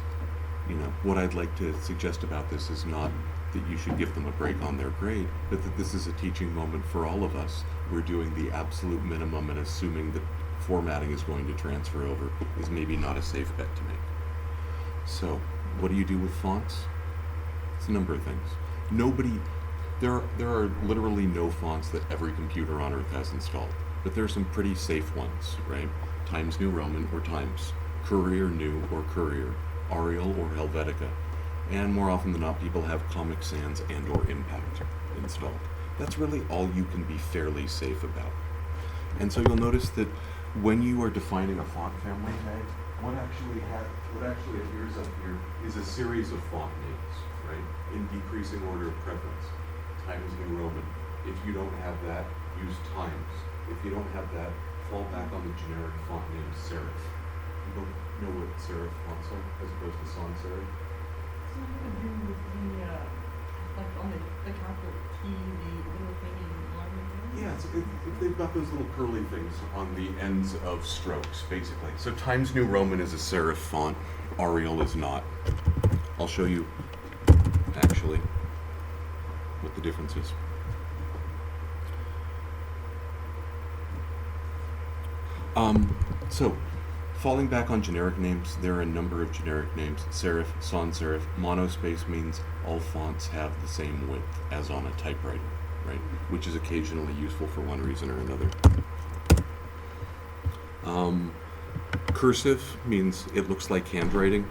what I'd like to suggest about this is not that you should give them a break on their grade, but that this is a teaching moment for all of us. We're doing the absolute minimum, and assuming that formatting is going to transfer over is maybe not a safe bet to make. So, what do you do with fonts? It's a number of things. There are literally no fonts that every computer on Earth has installed, but there are some pretty safe ones, right? Times New Roman or Times, Courier New or Courier, Arial or Helvetica, and more often than not, people have Comic Sans and or Impact installed. That's really all you can be fairly safe about. And so you'll notice that when you are defining a font family tag, what actually appears up here is a series of font names, right? In decreasing order of preference. Times New Roman. If you don't have that, use Times. If you don't have that, fall back on the generic font name serif. People know what serif fonts are as opposed to sans serif? Something to do with the, like on the capital T, the little thing in line. Yeah, they've got those little curly things on the ends of strokes, basically. So Times New Roman is a serif font. Arial is not. I'll show you, actually, what the difference is. So, falling back on generic names, there are a number of generic names. Serif, sans serif, monospace means all fonts have the same width as on a typewriter, right? Which is occasionally useful for one reason or another. Cursive means it looks like handwriting.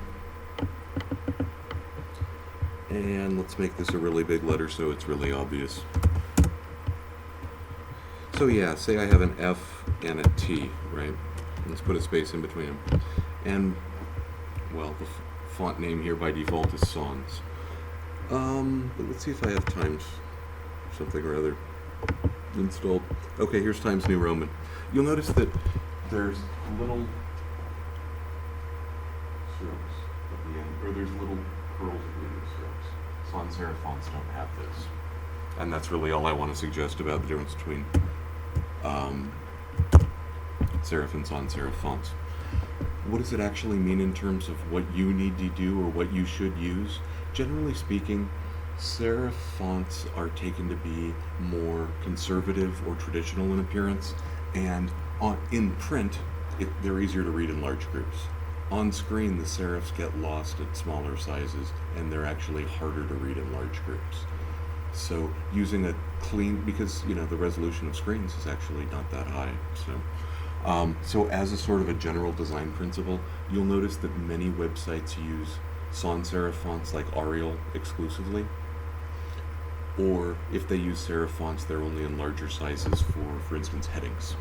And let's make this a really big letter so it's really obvious. So yeah, say I have an F and a T, right? Let's put a space in between them. And, well, the font name here by default is sans. But let's see if I have Times something or other installed. Okay, here's Times New Roman. You'll notice that there's little strokes at the end, or there's little curls between the strokes. Sans serif fonts don't have this. And that's really all I want to suggest about the difference between serif and sans serif fonts. What does it actually mean in terms of what you need to do or what you should use? Generally speaking, serif fonts are taken to be more conservative or traditional in appearance, and in print, they're easier to read in large groups. On screen, the serifs get lost at smaller sizes, and they're actually harder to read in large groups. So using a clean, because the resolution of screens is actually not that high. So as a sort of a general design principle, you'll notice that many websites use sans serif fonts like Arial exclusively, or if they use serif fonts, they're only in larger sizes for instance, headings.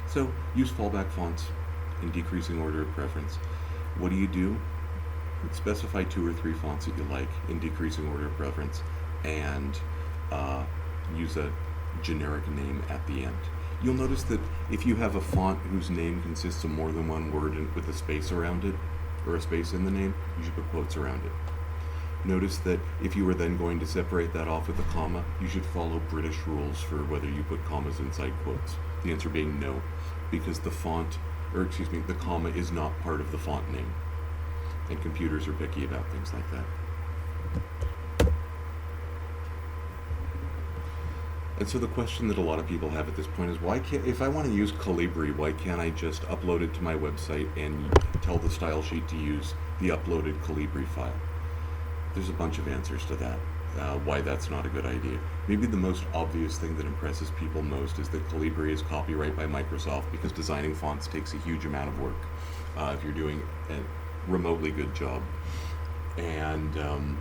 So use fallback fonts in decreasing order of preference. What do? Specify 2 or 3 fonts that you like in decreasing order of preference, and use a generic name at the end. You'll notice that if you have a font whose name consists of more than one word with a space around it, or a space in the name, you should put quotes around it. Notice that if you were then going to separate that off with a comma, you should follow British rules for whether you put commas inside quotes. The answer being no, because the comma is not part of the font name. And computers are picky about things like that. And so the question that a lot of people have at this point is, if I want to use Calibri, why can't I just upload it to my website and tell the style sheet to use the uploaded Calibri file? There's a bunch of answers to that, why that's not a good idea. Maybe the most obvious thing that impresses people most is that Calibri is copyright by Microsoft, because designing fonts takes a huge amount of work if you're doing a remotely good job. And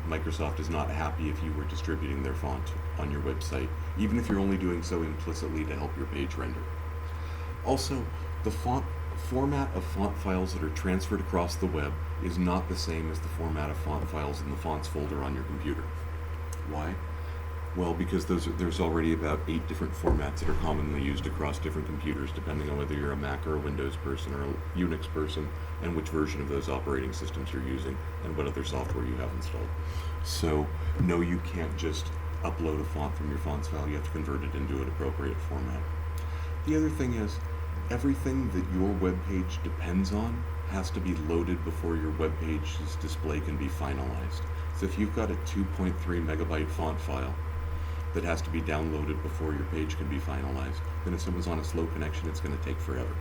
Microsoft is not happy if you were distributing their font on your website, even if you're only doing so implicitly to help your page render. Also, the format of font files that are transferred across the web is not the same as the format of font files in the fonts folder on your computer. Why? Well, because there's already about 8 different formats that are commonly used across different computers, depending on whether you're a Mac or a Windows person or a Unix person, and which version of those operating systems you're using, and what other software you have installed. So, no, you can't just upload a font from your fonts file. You have to convert it into an appropriate format. The other thing is, everything that your web page depends on has to be loaded before your web page's display can be finalized. So if you've got a 2.3 megabyte font file that has to be downloaded before your page can be finalized, then if someone's on a slow connection, it's going to take forever.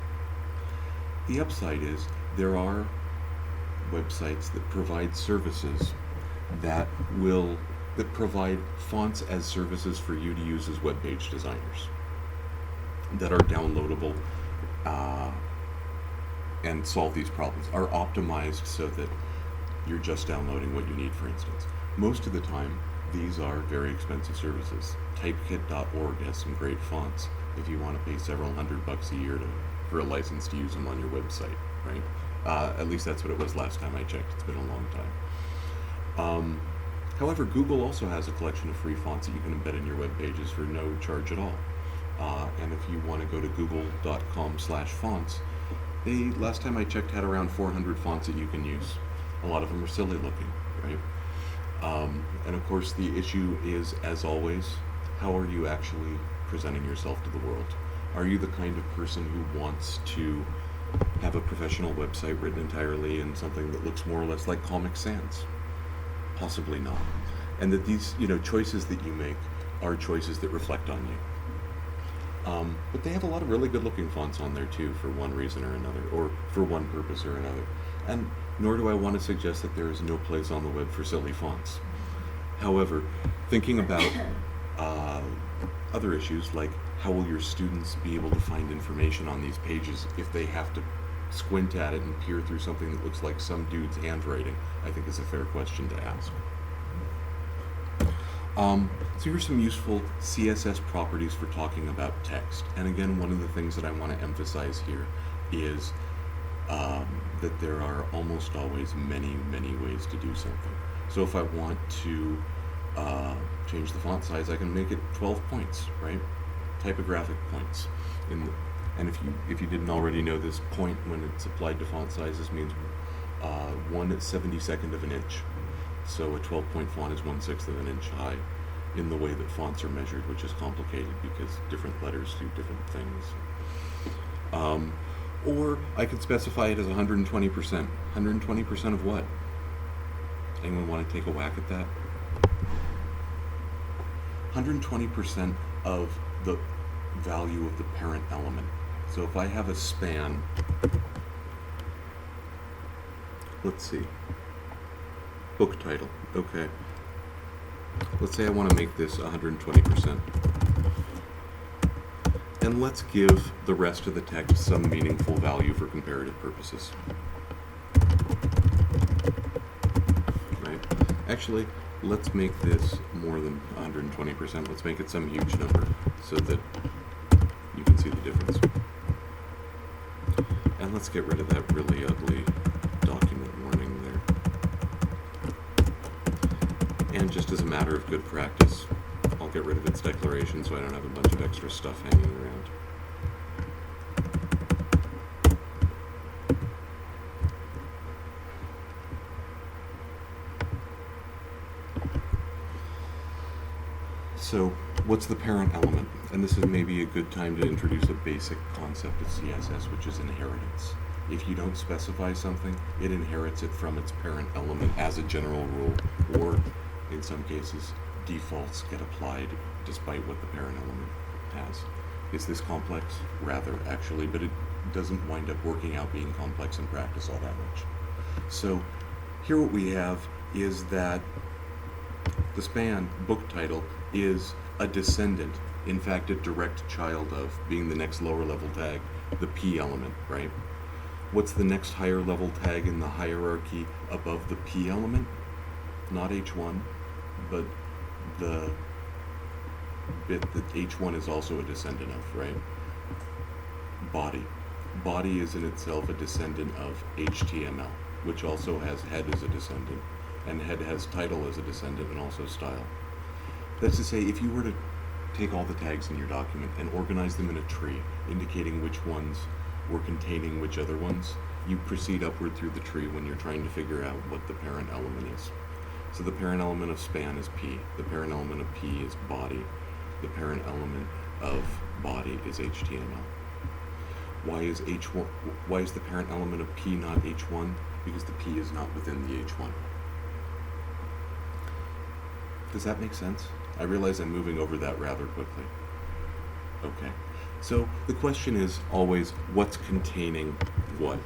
The upside is there are websites that provide services that provide fonts as services for you to use as web page designers that are downloadable and solve these problems, are optimized so that you're just downloading what you need, for instance. Most of the time, these are very expensive services. Typekit.org has some great fonts if you want to pay several $100 a year for a license to use them on your website, right? At least that's what it was last time I checked. It's been a long time. However, Google also has a collection of free fonts that you can embed in your web pages for no charge at all. And if you want to go to google.com/fonts, they, last time I checked, had around 400 fonts that you can use. A lot of them are silly looking, right? And of course, the issue is, as always, how are you actually presenting yourself to the world? Are you the kind of person who wants to have a professional website written entirely in something that looks more or less like Comic Sans? Possibly not. And that these, choices that you make are choices that reflect on you. But they have a lot of really good-looking fonts on there too, for one reason or another, or for one purpose or another. And nor do I want to suggest that there is no place on the web for silly fonts. However, thinking about other issues like how will your students be able to find information on these pages if they have to squint at it and peer through something that looks like some dude's handwriting, I think is a fair question to ask. So here's some useful CSS properties for talking about text. And again, one of the things that I want to emphasize here is that there are almost always many, many ways to do something. So if I want to change the font size, I can make it 12 points, right? Typographic points. And if you didn't already know this, point when it's applied to font sizes means 1/72 of an inch. So a 12-point font is 1/6 of an inch high in the way that fonts are measured, which is complicated because different letters do different things. Or I could specify it as 120%. 120% of what? Anyone want to take a whack at that? 120% of the value of the parent element. So if I have a span, let's see, book title, okay. Let's say I want to make this 120%. And let's give the rest of the text some meaningful value for comparative purposes. Right? Actually, let's make this more than 120%. Let's make it some huge number so that you can see the difference. And let's get rid of that really ugly document warning there. And just as a matter of good practice, I'll get rid of its declaration so I don't have a bunch of extra stuff hanging around. So, what's the parent element? And this is maybe a good time to introduce a basic concept of CSS, which is inheritance. If you don't specify something, it inherits it from its parent element as a general rule, or in some cases, defaults get applied despite what the parent element has. Is this complex? Rather, actually, but it doesn't wind up working out being complex in practice all that much. So here what we have is that the span book title is a descendant, in fact a direct child of, being the next lower level tag, the P element, right? What's the next higher level tag in the hierarchy above the P element? Not H1, but the bit that H1 is also a descendant of, right? Body. Body is in itself a descendant of HTML, which also has head as a descendant, and head has title as a descendant and also style. That's to say, if you were to take all the tags in your document and organize them in a tree, indicating which ones were containing which other ones, you proceed upward through the tree when you're trying to figure out what the parent element is. So the parent element of span is P, the parent element of P is body, the parent element of body is HTML. Why is the parent element of P not H1? Because the P is not within the H1. Does that make sense? I realize I'm moving over that rather quickly. Okay. So the question is always, what's containing what?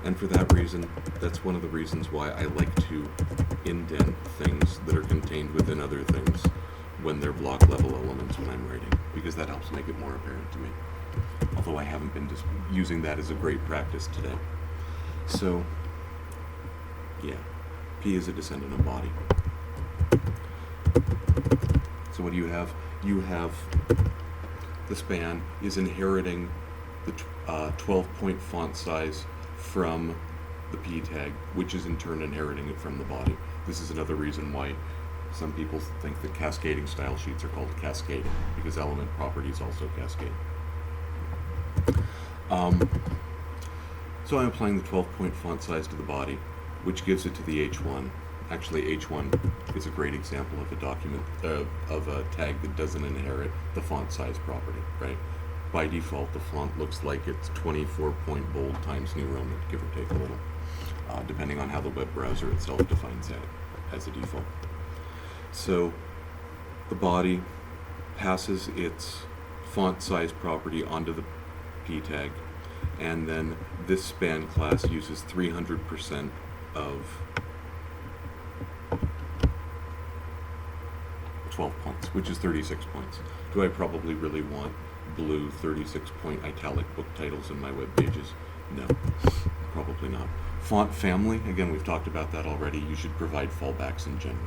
And for that reason, that's one of the reasons why I like to indent things that are contained within other things when they're block level elements when I'm writing, because that helps make it more apparent to me. Although I haven't been just using that as a great practice today. So, yeah, P is a descendant of body. So what do you have? You have the span is inheriting the 12-point font size from the P tag, which is in turn inheriting it from the body. This is another reason why some people think that cascading style sheets are called cascading, because element properties also cascade. So I'm applying the 12-point font size to the body, which gives it to the H1. Actually, H1 is a great example of a document, of a tag that doesn't inherit the font size property, right? By default, the font looks like it's 24-point bold times New Roman, give or take a little, depending on how the web browser itself defines that as a default. So the body passes its font size property onto the P tag, and then this span class uses 300% of 12 points, which is 36 points. Do I probably really want blue 36-point italic book titles in my web pages? No, probably not. Font family, again, we've talked about that already. You should provide fallbacks in general.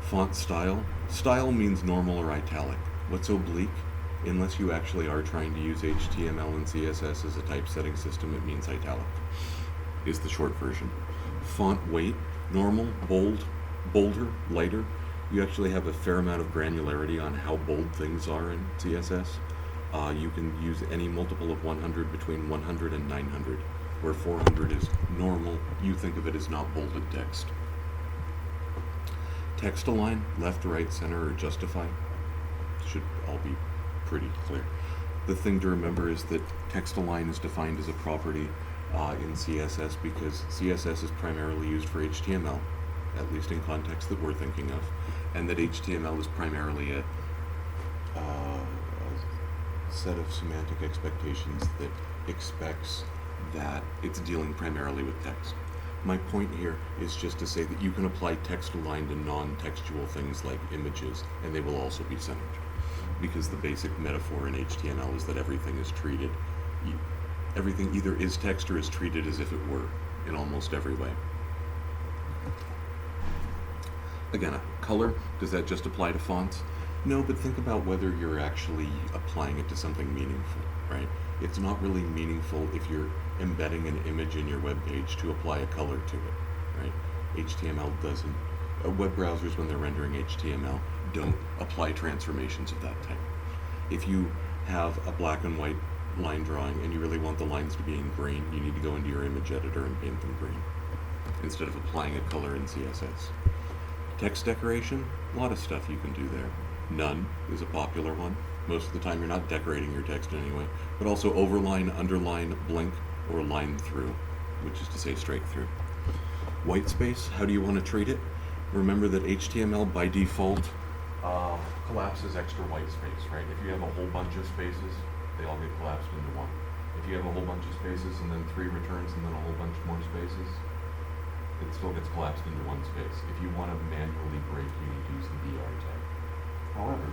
Font style. Style means normal or italic. What's oblique? Unless you actually are trying to use HTML and CSS as a typesetting system, it means italic, is the short version. Font weight. Normal, bold, bolder, lighter. You actually have a fair amount of granularity on how bold things are in CSS. You can use any multiple of 100 between 100 and 900, where 400 is normal. You think of it as not bolded text. Text align, left, right, center, or justify. Should all be pretty clear. The thing to remember is that text align is defined as a property in CSS because CSS is primarily used for HTML, at least in context that we're thinking of, and that HTML is primarily a set of semantic expectations that expects that it's dealing primarily with text. My point here is just to say that you can apply text align to non-textual things like images, and they will also be centered, because the basic metaphor in HTML is that everything is treated, everything either is text or is treated as if it were, in almost every way. Again, color, does that just apply to fonts? No, but think about whether you're actually applying it to something meaningful, right? It's not really meaningful if you're embedding an image in your web page to apply a color to it, right? HTML doesn't, web browsers when they're rendering HTML don't apply transformations of that type. If you have a black and white line drawing and you really want the lines to be in green, you need to go into your image editor and paint them green instead of applying a color in CSS. Text decoration, a lot of stuff you can do there. None is a popular one. Most of the time you're not decorating your text anyway, but also overline, underline, blink, or line through, which is to say straight through. White space, how do you want to treat it? Remember that HTML by default collapses extra white space, right? If you have a whole bunch of spaces, they all get collapsed into one. If you have a whole bunch of spaces and then 3 returns and then a whole bunch more spaces, it still gets collapsed into one space. If you want to manually break, you need to use the BR tag. However,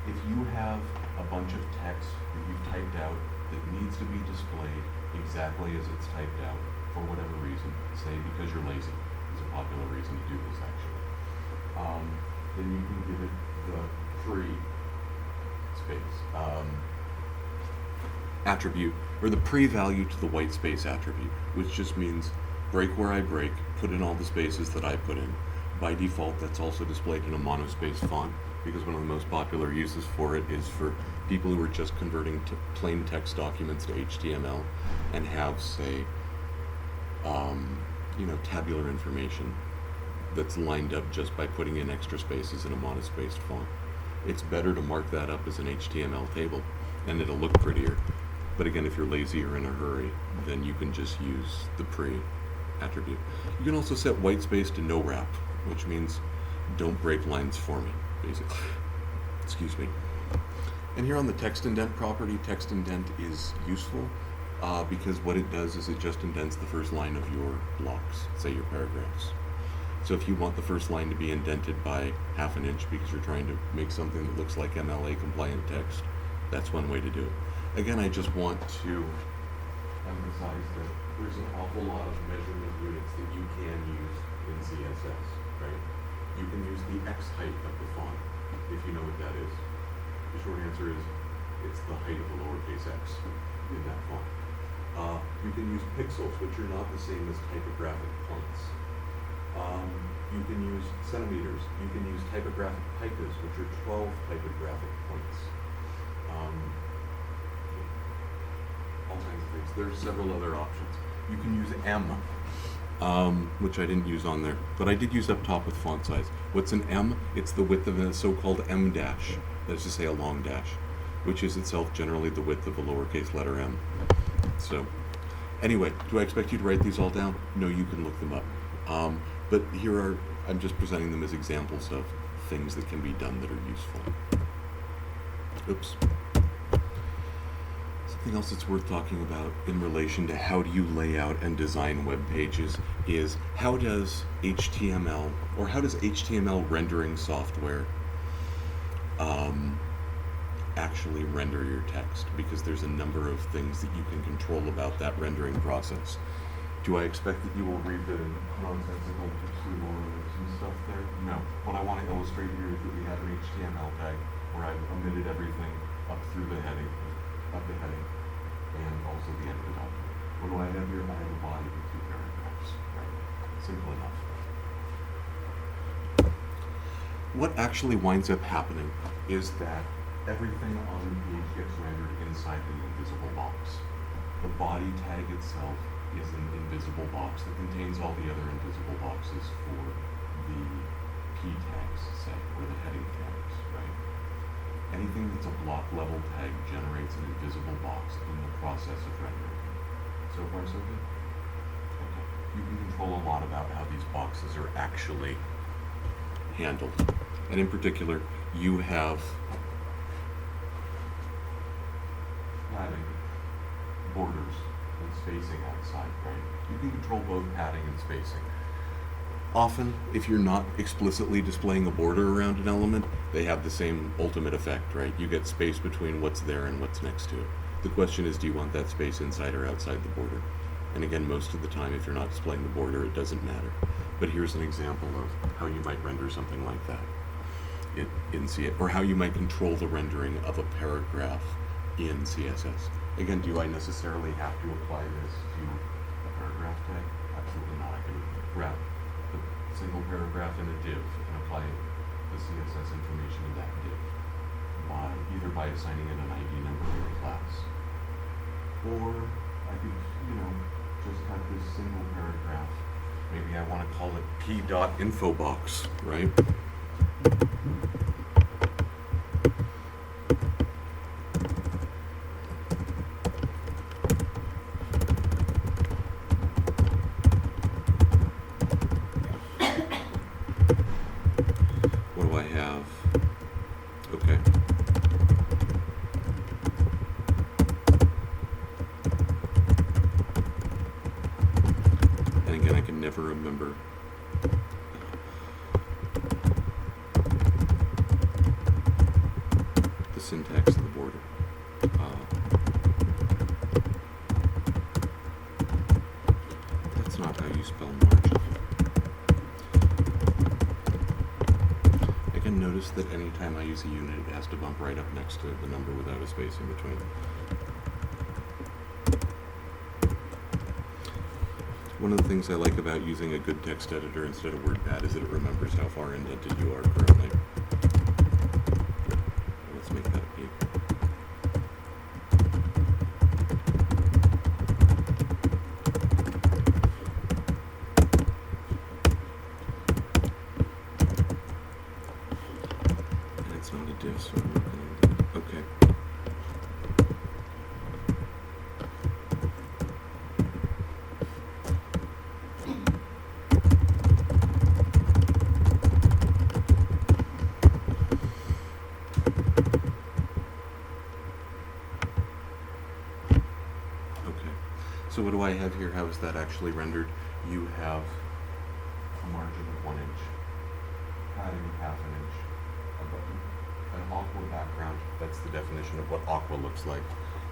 if you have a bunch of text that you've typed out that needs to be displayed exactly as it's typed out for whatever reason, say because you're lazy, is a popular reason to do this actually, then you can give it the free space attribute, or the pre-value to the white space attribute, which just means break where I break, put in all the spaces that I put in. By default, that's also displayed in a monospaced font, because one of the most popular uses for it is for people who are just converting to plain text documents to HTML and have, say, tabular information that's lined up just by putting in extra spaces in a monospaced font. It's better to mark that up as an HTML table, and it'll look prettier. But again, if you're lazy or in a hurry, then you can just use the pre attribute. You can also set white space to no wrap, which means don't break lines for me, basically. Excuse me. And here on the text indent property, text indent is useful because what it does is it just indents the first line of your blocks, say your paragraphs. So if you want the first line to be indented by half an inch because you're trying to make something that looks like MLA compliant text, that's one way to do it. Again, I just want to emphasize that there's an awful lot of measurement units that you can use in CSS, right? You can use the X height of the font, if you know what that is. The short answer is it's the height of the lowercase x in that font. You can use pixels, which are not the same as typographic points. You can use centimeters. You can use typographic picas, which are 12 typographic points. All kinds of things. There's several other options. You can use M, which I didn't use on there, but I did use up top with font size. What's an M? It's the width of a so-called M dash. That is to say a long dash, which is itself generally the width of a lowercase letter m. So, anyway, do I expect you to write these all down? No, you can look them up. But I'm just presenting them as examples of things that can be done that are useful. Oops. Something else that's worth talking about in relation to how do you lay out and design web pages is how does HTML rendering software actually render your text, because there's a number of things that you can control about that rendering process. Do I expect that you will read the nonsensical pseudo or some stuff there? No. What I want to illustrate here is that we have an HTML tag where I've omitted everything up through the heading, and also the end of the document. What do I have here? I have a body with 2 paragraphs. Right? Simple enough. What actually winds up happening is that everything on the page gets rendered inside an invisible box. The body tag itself is an invisible box that contains all the other invisible boxes for the P tags, say, or the heading tags, right? Anything that's a block level tag generates an invisible box in the process of rendering. So far, so good? Okay. You can control a lot about how these boxes are actually handled. And in particular, you have padding, borders, and spacing outside, right? You can control both padding and spacing. Often, if you're not explicitly displaying a border around an element, they have the same ultimate effect, right? You get space between what's there and what's next to it. The question is, do you want that space inside or outside the border? And again, most of the time, if you're not displaying the border, it doesn't matter. But here's an example of how you might render something like that in CSS, or how you might control the rendering of a paragraph in CSS. Again, do I necessarily have to apply this to a paragraph tag? Absolutely not. I can wrap a single paragraph in a div and apply the CSS information in that div, either by assigning it an ID number or a class. Or I could, just have this single paragraph. Maybe I want to call it p.infobox, right? What do I have? Okay. And again, I can never remember the syntax of the border. That's not how you spell margin. Again, notice that anytime I use a unit, it has to bump right up next to the number without a space in between. One of the things I like about using a good text editor instead of WordPad is that it remembers how far indented you are currently. Let's make that a P. And it's not a div, so I'm not going to indent it. Okay. So what do I have here? How is that actually rendered? You have a margin of 1 inch, padding of half an inch, a button, an aqua background, that's the definition of what aqua looks like,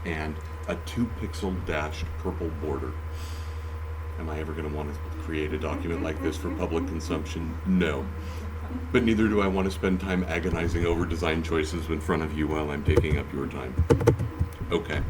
and a 2-pixel dashed purple border. Am I ever going to want to create a document like this for public consumption? No. But neither do I want to spend time agonizing over design choices in front of you while I'm taking up your time. Okay.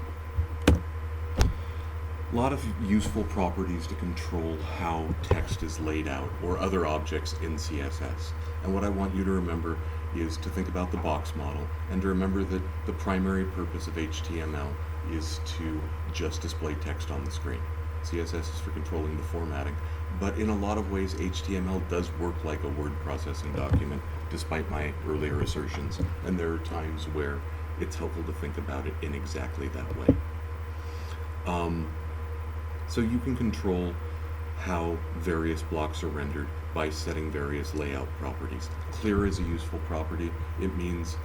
A lot of useful properties to control how text is laid out or other objects in CSS. And what I want you to remember is to think about the box model and to remember that the primary purpose of HTML is to just display text on the screen. CSS is for controlling the formatting, but in a lot of ways HTML does work like a word processing document, despite my earlier assertions, and there are times where it's helpful to think about it in exactly that way. So you can control how various blocks are rendered by setting various layout properties. Clear is a useful property. It means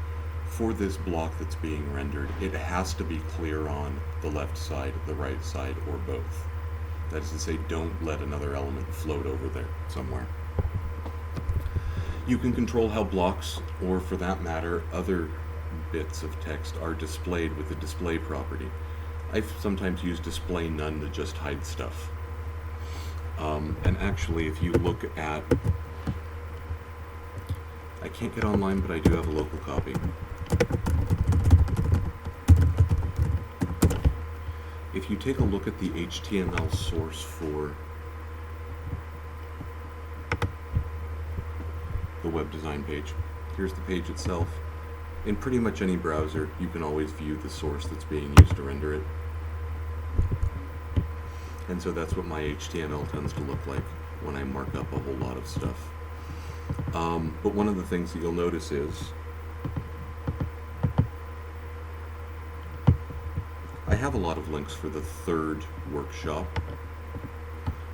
for this block that's being rendered, it has to be clear on the left side, the right side, or both. That is to say, don't let another element float over there somewhere. You can control how blocks, or for that matter, other bits of text are displayed with the display property. I've sometimes used display none to just hide stuff. And actually, if you look at, I can't get online, but I do have a local copy. If you take a look at the HTML source for the web design page, here's the page itself. In pretty much any browser, you can always view the source that's being used to render it. And so that's what my HTML tends to look like when I mark up a whole lot of stuff. But one of the things that you'll notice is I have a lot of links for the third workshop.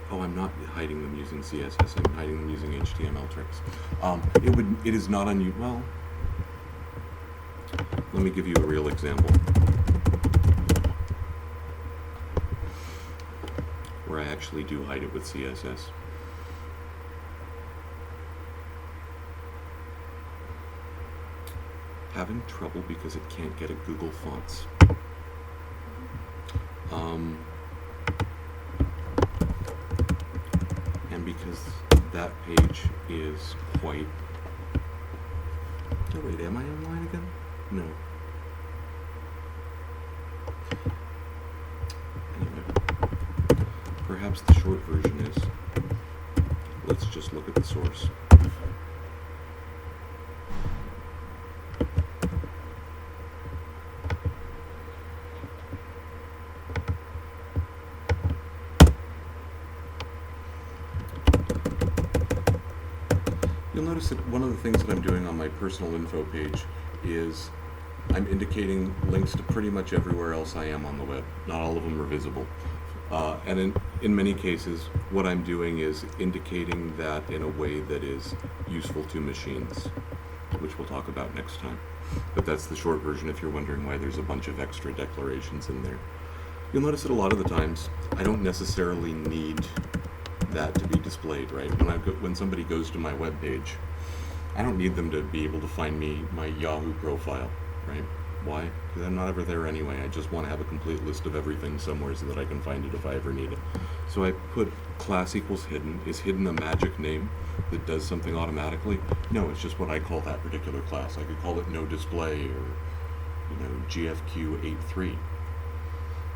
Oh, I'm not hiding them using CSS, I'm hiding them using HTML tricks. It is not unusual. Well, let me give you a real example where I actually do hide it with CSS. Having trouble because it can't get at Google Fonts. And because that page is quite... Oh wait, am I online again? No. Anyway, perhaps the short version is, let's just look at the source. You'll notice that one of the things that I'm doing on my personal info page is I'm indicating links to pretty much everywhere else I am on the web. Not all of them are visible. And in many cases, what I'm doing is indicating that in a way that is useful to machines, which we'll talk about next time. But that's the short version if you're wondering why there's a bunch of extra declarations in there. You'll notice that a lot of the times, I don't necessarily need that to be displayed, right? When somebody goes to my web page, I don't need them to be able to find my Yahoo profile, right? Why? Because I'm not ever there anyway. I just want to have a complete list of everything somewhere so that I can find it if I ever need it. So I put class equals hidden. Is hidden a magic name that does something automatically? No, it's just what I call that particular class. I could call it no display or, GFQ83.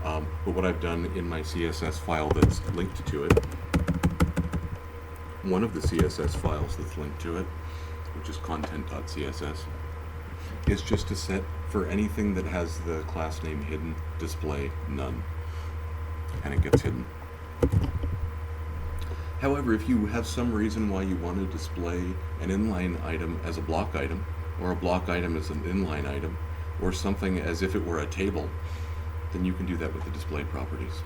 But what I've done in my CSS file that's linked to it, one of the CSS files that's linked to it, which is content.css, is just to set for anything that has the class name hidden, display none, and it gets hidden. However, if you have some reason why you want to display an inline item as a block item, or a block item as an inline item, or something as if it were a table, then you can do that with the display properties.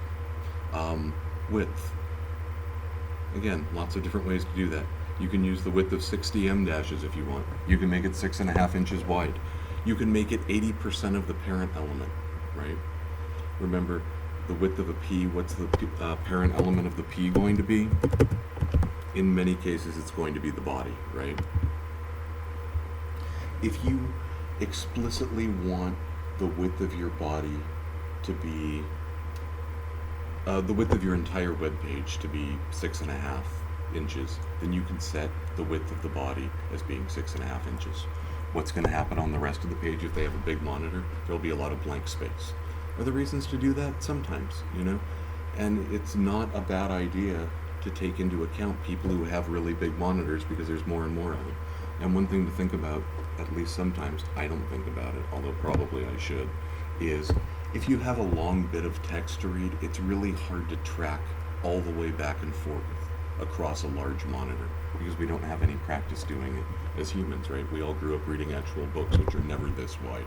Width. Again, lots of different ways to do that. You can use the width of 60 em dashes if you want. You can make it 6.5 inches wide. You can make it 80% of the parent element, right? Remember, the width of a P, what's the parent element of the P going to be? In many cases, it's going to be the body, right? If you explicitly want the width of your body to be, the width of your entire web page to be 6.5 inches, then you can set the width of the body as being 6.5 inches. What's going to happen on the rest of the page if they have a big monitor? There'll be a lot of blank space. Are there reasons to do that? Sometimes, you know? And it's not a bad idea to take into account people who have really big monitors, because there's more and more of them. And one thing to think about, at least sometimes, I don't think about it, although probably I should, is if you have a long bit of text to read, it's really hard to track all the way back and forth across a large monitor, because we don't have any practice doing it as humans, right? We all grew up reading actual books, which are never this wide,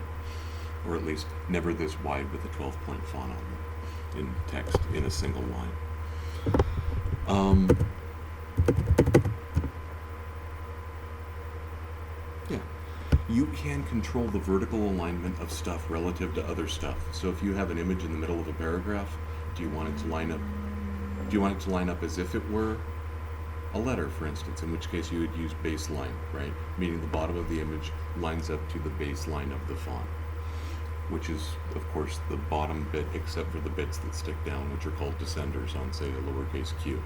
or at least never this wide with a 12-point font on them in text in a single line. Yeah, you can control the vertical alignment of stuff relative to other stuff. So if you have an image in the middle of a paragraph, do you want it to line up? Do you want it to line up as if it were a letter, for instance, in which case you would use baseline, right? Meaning the bottom of the image lines up to the baseline of the font, which is, of course, the bottom bit except for the bits that stick down, which are called descenders on, say, a lowercase q.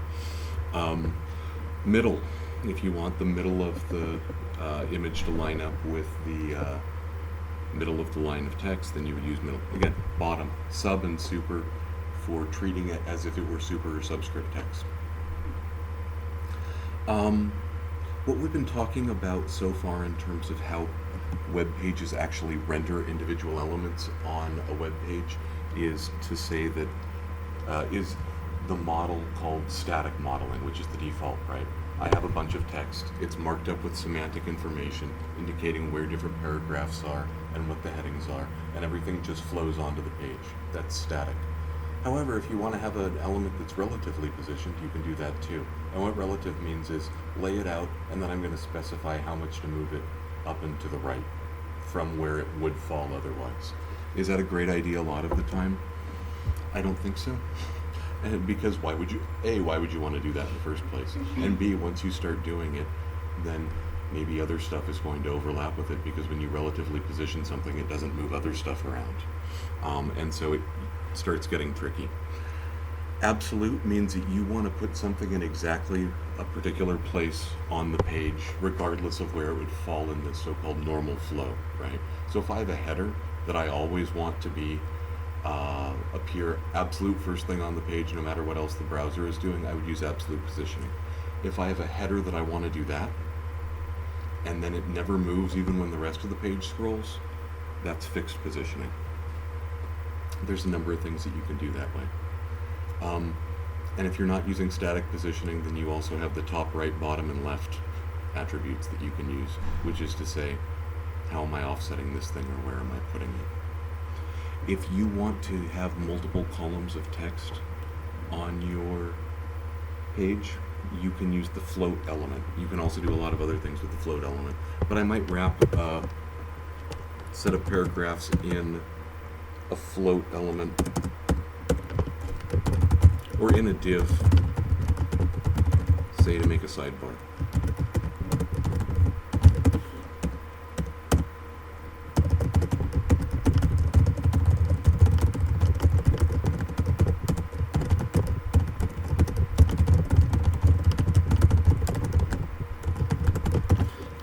Middle, if you want the middle of the image to line up with the middle of the line of text, then you would use middle. Again, bottom, sub and super for treating it as if it were super or subscript text. What we've been talking about so far in terms of how web pages actually render individual elements on a web page is to say that is the model called static modeling, which is the default, right? I have a bunch of text. It's marked up with semantic information indicating where different paragraphs are and what the headings are, and everything just flows onto the page. That's static. However, if you want to have an element that's relatively positioned, you can do that too. And what relative means is lay it out, and then I'm going to specify how much to move it up and to the right from where it would fall otherwise. Is that a great idea a lot of the time? I don't think so. And because why would you want to do that in the first place? And B, once you start doing it, then maybe other stuff is going to overlap with it, because when you relatively position something, it doesn't move other stuff around. And so it starts getting tricky. Absolute means that you want to put something in exactly a particular place on the page, regardless of where it would fall in this so-called normal flow, right? So if I have a header that I always want to be appear absolute first thing on the page, no matter what else the browser is doing, I would use absolute positioning. If I have a header that I want to do that, and then it never moves even when the rest of the page scrolls, that's fixed positioning. There's a number of things that you can do that way. And if you're not using static positioning, then you also have the top, right, bottom, and left attributes that you can use, which is to say, how am I offsetting this thing, or where am I putting it? If you want to have multiple columns of text on your page, you can use the float element. You can also do a lot of other things with the float element. But I might wrap a set of paragraphs in a float element, or in a div, say to make a sidebar.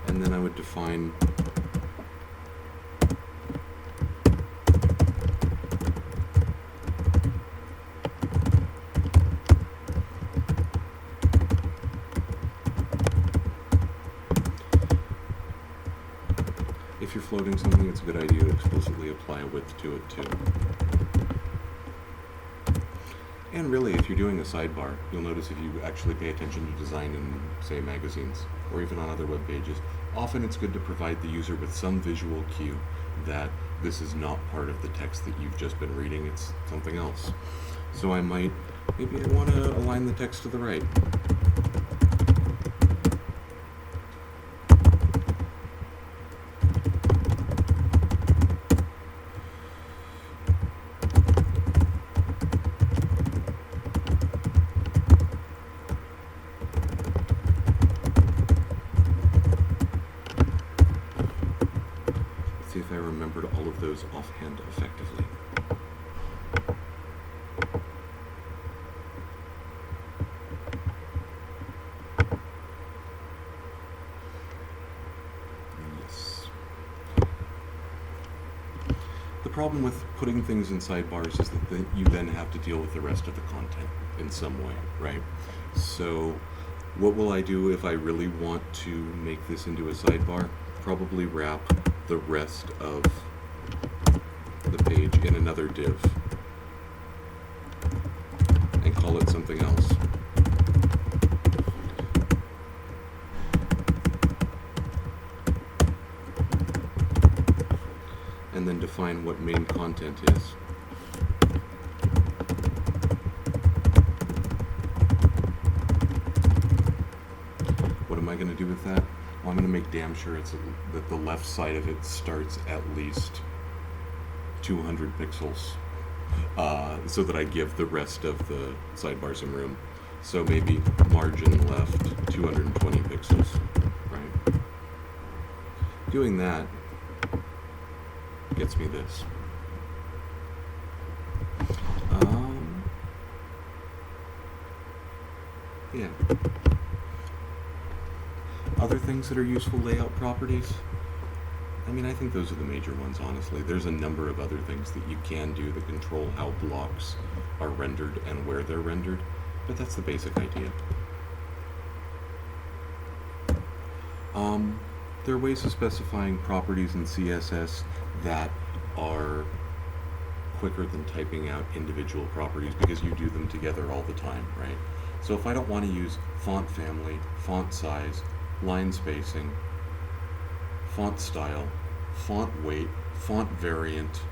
And then I would define if you're floating something, it's a good idea to explicitly apply a width to it too. And really, if you're doing a sidebar, you'll notice if you actually pay attention to design in, say, magazines, or even on other web pages, often it's good to provide the user with some visual cue that this is not part of the text that you've just been reading, it's something else. So maybe I want to align the text to the right. and effectively. Yes. The problem with putting things in sidebars is that you then have to deal with the rest of the content in some way, right? So what will I do if I really want to make this into a sidebar? Probably wrap the rest of the page in another div and call it something else. And then define what main content is. What am I going to do with that? Well, I'm going to make damn sure that the left side of it starts at least 200 pixels, so that I give the rest of the sidebar some room. So maybe margin left 220 pixels, right? Doing that gets me this. Yeah. Other things that are useful layout properties? I mean, I think those are the major ones, honestly. There's a number of other things that you can do that control how blocks are rendered and where they're rendered, but that's the basic idea. There are ways of specifying properties in CSS that are quicker than typing out individual properties because you do them together all the time, right? So if I don't want to use font family, font size, line spacing, font style, font weight, font variant,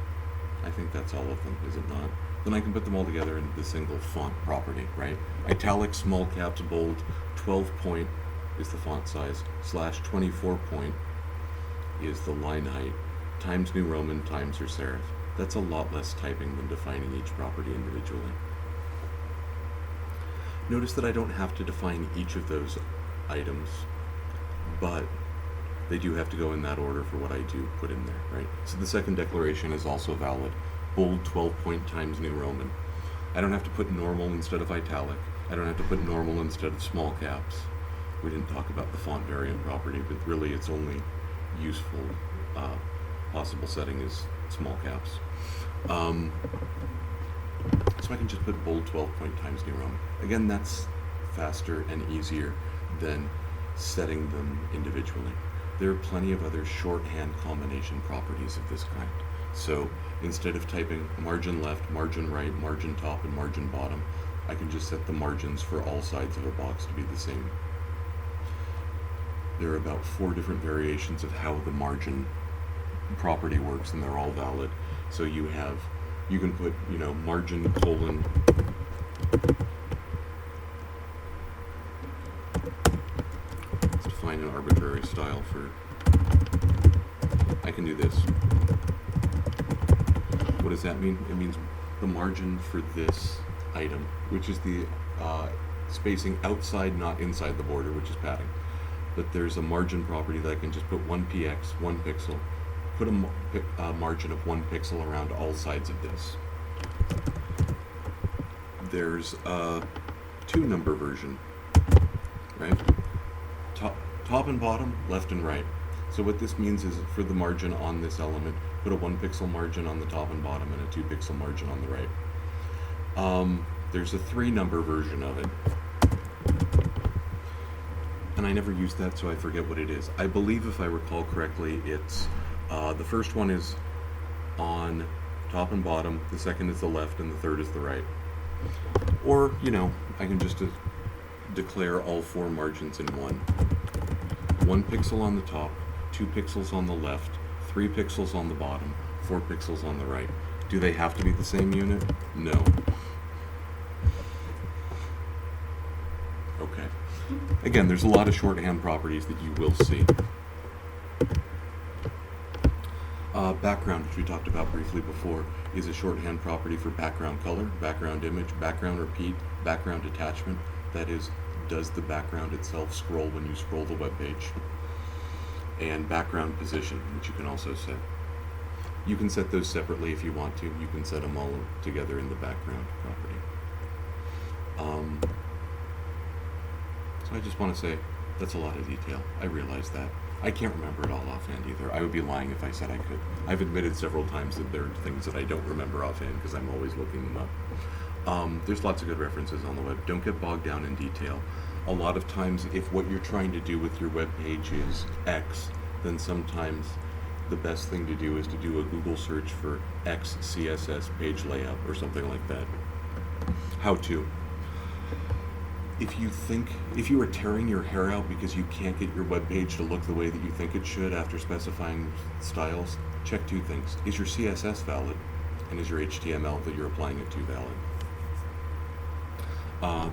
I think that's all of them, is it not? Then I can put them all together in the single font property, right? Italic, small caps, bold, 12 point is the font size, /24 point is the line height, Times New Roman, Times or serif. That's a lot less typing than defining each property individually. Notice that I don't have to define each of those items, but they do have to go in that order for what I do put in there, right? So the second declaration is also valid. Bold 12 point Times New Roman. I don't have to put normal instead of italic. I don't have to put normal instead of small caps. We didn't talk about the font variant property, but really its only useful possible setting is small caps. So I can just put bold 12 point Times New Roman. Again, that's faster and easier than setting them individually. There are plenty of other shorthand combination properties of this kind. So instead of typing margin left, margin right, margin top, and margin bottom, I can just set the margins for all sides of a box to be the same. There are about 4 different variations of how the margin property works, and they're all valid. So you can put, margin colon let's define an arbitrary style for, I can do this. What does that mean? It means the margin for this item, which is the spacing outside, not inside the border, which is padding. But there's a margin property that I can just put 1px, 1 pixel, put a margin of 1 pixel around all sides of this. There's a 2-number version, right? Top and bottom, left and right. So what this means is for the margin on this element, put a 1 pixel margin on the top and bottom and a 2 pixel margin on the right. There's a 3-number version of it. And I never used that, so I forget what it is. I believe, if I recall correctly, it's the first one is on top and bottom, the second is the left, and the third is the right. Or, I can just declare all 4 margins in one. 1 pixel on the top, 2 pixels on the left, 3 pixels on the bottom, 4 pixels on the right. Do they have to be the same unit? No. Okay. Again, there's a lot of shorthand properties that you will see. Background, which we talked about briefly before, is a shorthand property for background color, background image, background repeat, background attachment. That is, does the background itself scroll when you scroll the web page? And background position, which you can also set. You can set those separately if you want to. You can set them all together in the background property. So I just want to say that's a lot of detail. I realize that. I can't remember it all offhand either. I would be lying if I said I could. I've admitted several times that there are things that I don't remember offhand because I'm always looking them up. There's lots of good references on the web. Don't get bogged down in detail. A lot of times, if what you're trying to do with your web page is X, then sometimes the best thing to do is to do a Google search for X CSS page layout or something like that. How to. If you are tearing your hair out because you can't get your web page to look the way that you think it should after specifying styles, check two things. Is your CSS valid? And is your HTML that you're applying it to valid?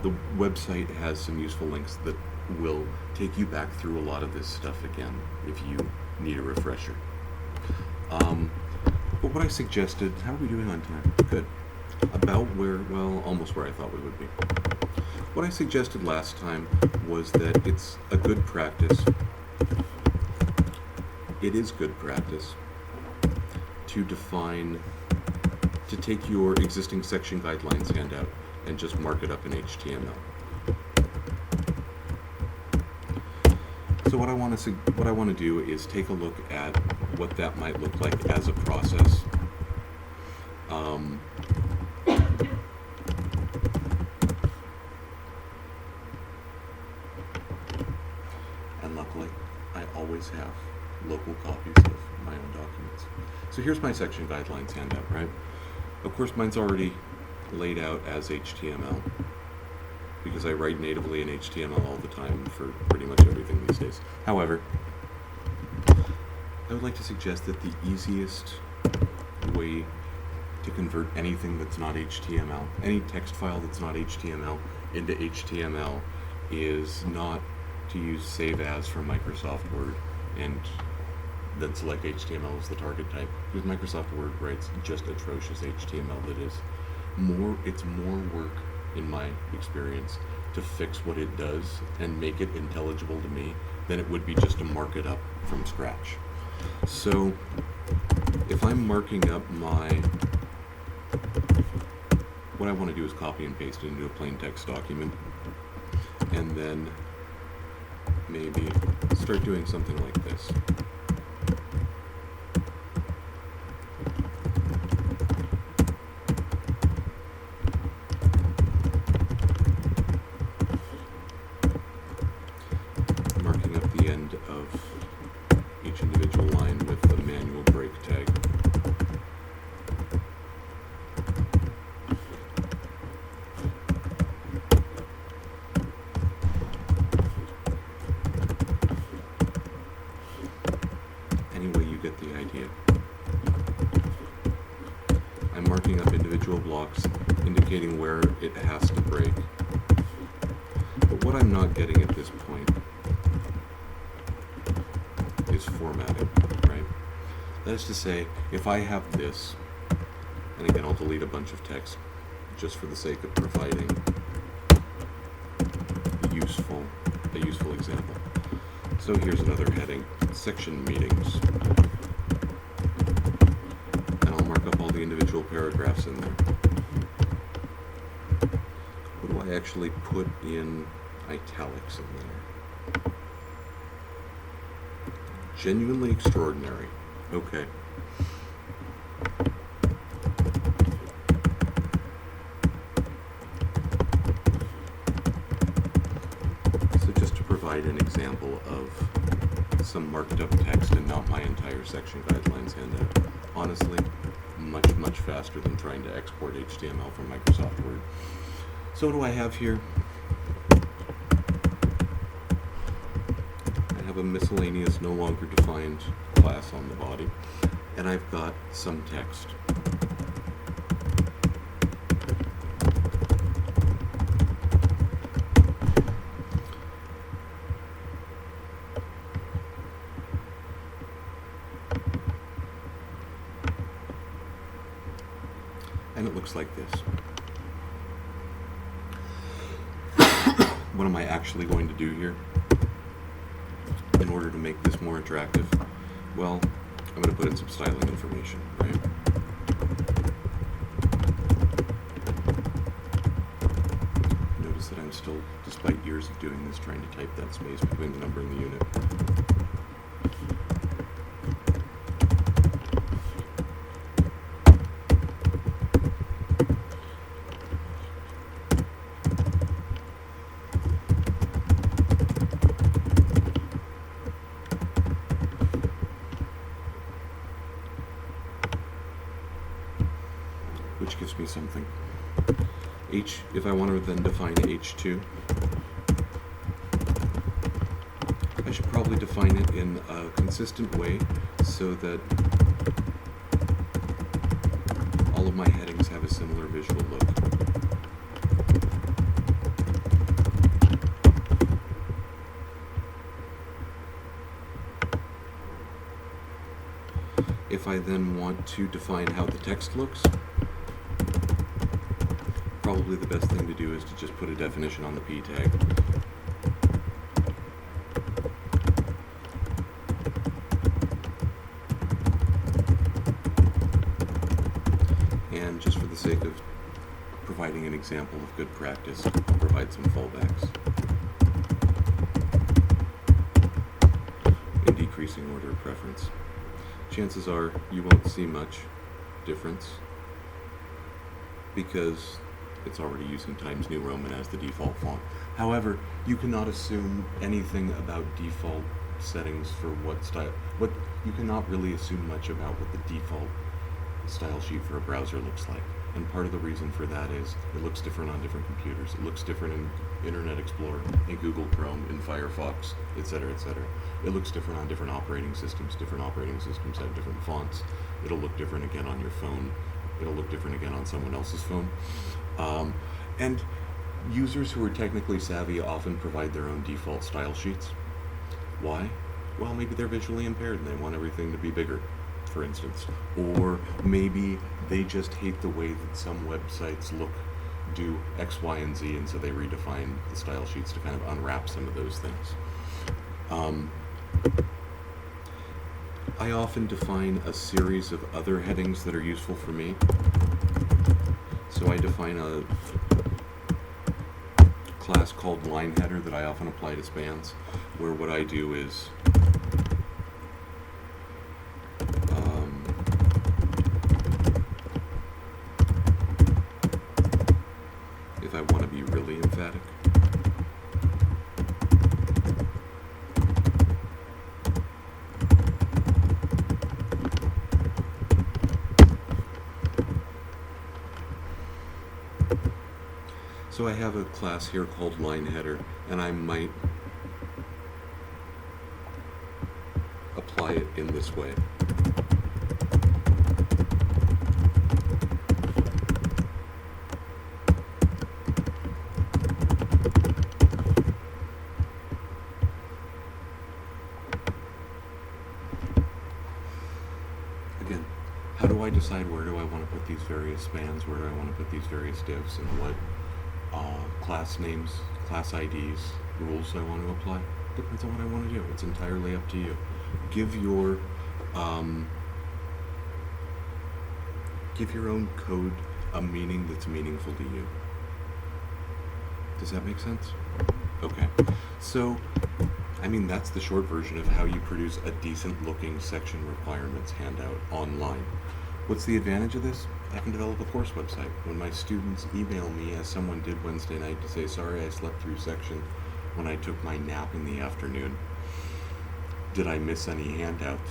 The website has some useful links that will take you back through a lot of this stuff again if you need a refresher. But what I suggested, how are we doing on time? Good. Almost where I thought we would be. What I suggested last time was that it's a good practice. It is good practice to take your existing section guidelines handout and just mark it up in HTML. So what I want to do is take a look at what that might look like as a process. And luckily, I always have local copies of my own documents. So here's my section guidelines handout, right? Of course, mine's already laid out as HTML because I write natively in HTML all the time for pretty much everything these days. However, I would like to suggest that the easiest way to convert anything that's not HTML, any text file that's not HTML, into HTML is not to use Save As from Microsoft Word and then select HTML as the target type, because Microsoft Word writes just atrocious HTML that is it's more work, in my experience, to fix what it does and make it intelligible to me than it would be just to mark it up from scratch. So if I'm marking up what I want to do is copy and paste it into a plain text document and then maybe start doing something like this. Marking up the end of each individual line with the manual break tag. Anyway, you get the idea. I'm marking up individual blocks, indicating where it has to break. But what I'm not getting at this point is formatting, right? That is to say, if I have this, and again I'll delete a bunch of text just for the sake of providing a useful example. So here's another heading, section meetings. And I'll mark up all the individual paragraphs in there. What do I actually put in italics in there? Genuinely extraordinary. Okay. So just to provide an example of some marked up text and not my entire section guidelines handout. Honestly, much faster than trying to export HTML from Microsoft Word. So what do I have here? I have a miscellaneous, no longer defined class on the body, and I've got some text. And it looks like this. What am I actually going to do here in order to make this more attractive? Well, I'm going to put in some styling information, right? Notice that I'm still, despite years of doing this, trying to type that space between the number and the unit. Which gives me something. If I want to then define H2, I should probably define it in a consistent way so that all of my headings have a similar visual look. If I then want to define how the text looks, probably the best thing to do is to just put a definition on the P tag. And just for the sake of providing an example of good practice, I'll provide some fallbacks. In decreasing order of preference. Chances are you won't see much difference because it's already using Times New Roman as the default font. However, you cannot assume anything about default settings for you cannot really assume much about what the default style sheet for a browser looks like. And part of the reason for that is it looks different on different computers. It looks different in Internet Explorer, in Google Chrome, in Firefox, etc., etc. It looks different on different operating systems. Different operating systems have different fonts. It'll look different again on your phone. It'll look different again on someone else's phone. And users who are technically savvy often provide their own default style sheets. Why? Well, maybe they're visually impaired and they want everything to be bigger, for instance. Or maybe they just hate the way that some websites do X, Y, and Z, and so they redefine the style sheets to kind of unwrap some of those things. I often define a series of other headings that are useful for me. So I define a class called line header that I often apply to spans, where what I do is if I want to be really emphatic, so I have a class here called line header, and I might apply it in this way. Again, how do I decide where do I want to put these various spans, where do I want to put these various divs, and what class names, class IDs, rules I want to apply? Depends on what I want to do. It's entirely up to you. Give your own code a meaning that's meaningful to you. Does that make sense? Okay. So, that's the short version of how you produce a decent looking section requirements handout online. What's the advantage of this? I can develop a course website. When my students email me, as someone did Wednesday night, to say, sorry, I slept through section when I took my nap in the afternoon. Did I miss any handouts?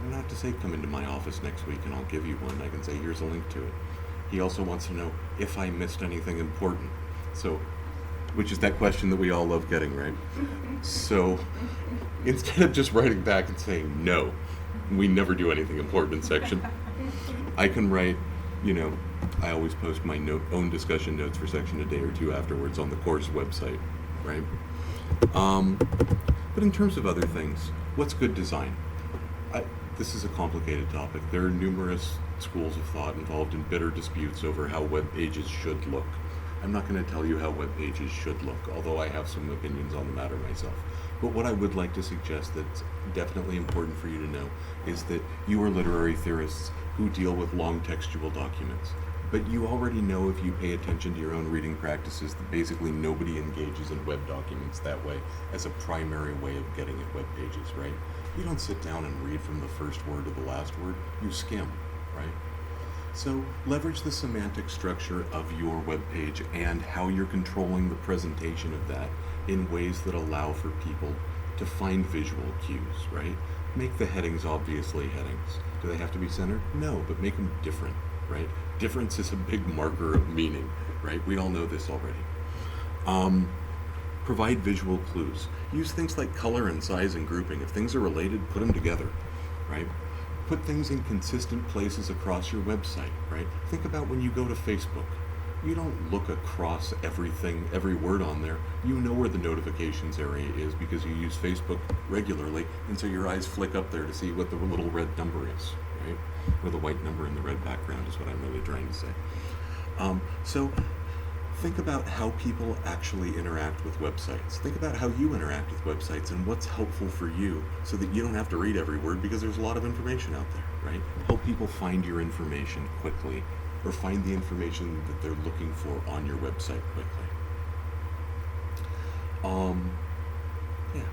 I don't have to say come into my office next week and I'll give you one. I can say here's a link to it. He also wants to know if I missed anything important. So, which is that question that we all love getting, right? So, instead of just writing back and saying no, we never do anything important in section, I can write, I always post my own discussion notes for section a day or two afterwards on the course website, right? But in terms of other things, what's good design? This is a complicated topic. There are numerous schools of thought involved in bitter disputes over how web pages should look. I'm not going to tell you how web pages should look, although I have some opinions on the matter myself. But what I would like to suggest that's definitely important for you to know is that you are literary theorists who deal with long textual documents. But you already know, if you pay attention to your own reading practices, that basically nobody engages in web documents that way as a primary way of getting at web pages, right? You don't sit down and read from the first word to the last word, you skim, right? So leverage the semantic structure of your web page and how you're controlling the presentation of that in ways that allow for people to find visual cues, right? Make the headings obviously headings. Do they have to be centered? No, but make them different, right? Difference is a big marker of meaning, right? We all know this already. Provide visual clues. Use things like color and size and grouping. If things are related, put them together, right? Put things in consistent places across your website, right? Think about when you go to Facebook. You don't look across everything, every word on there. You know where the notifications area is because you use Facebook regularly, and so your eyes flick up there to see what the little red number is, right? Or the white number in the red background is what I'm really trying to say. So think about how people actually interact with websites. Think about how you interact with websites and what's helpful for you so that you don't have to read every word because there's a lot of information out there, right? Help people find your information quickly or find the information that they're looking for on your website quickly. Yeah.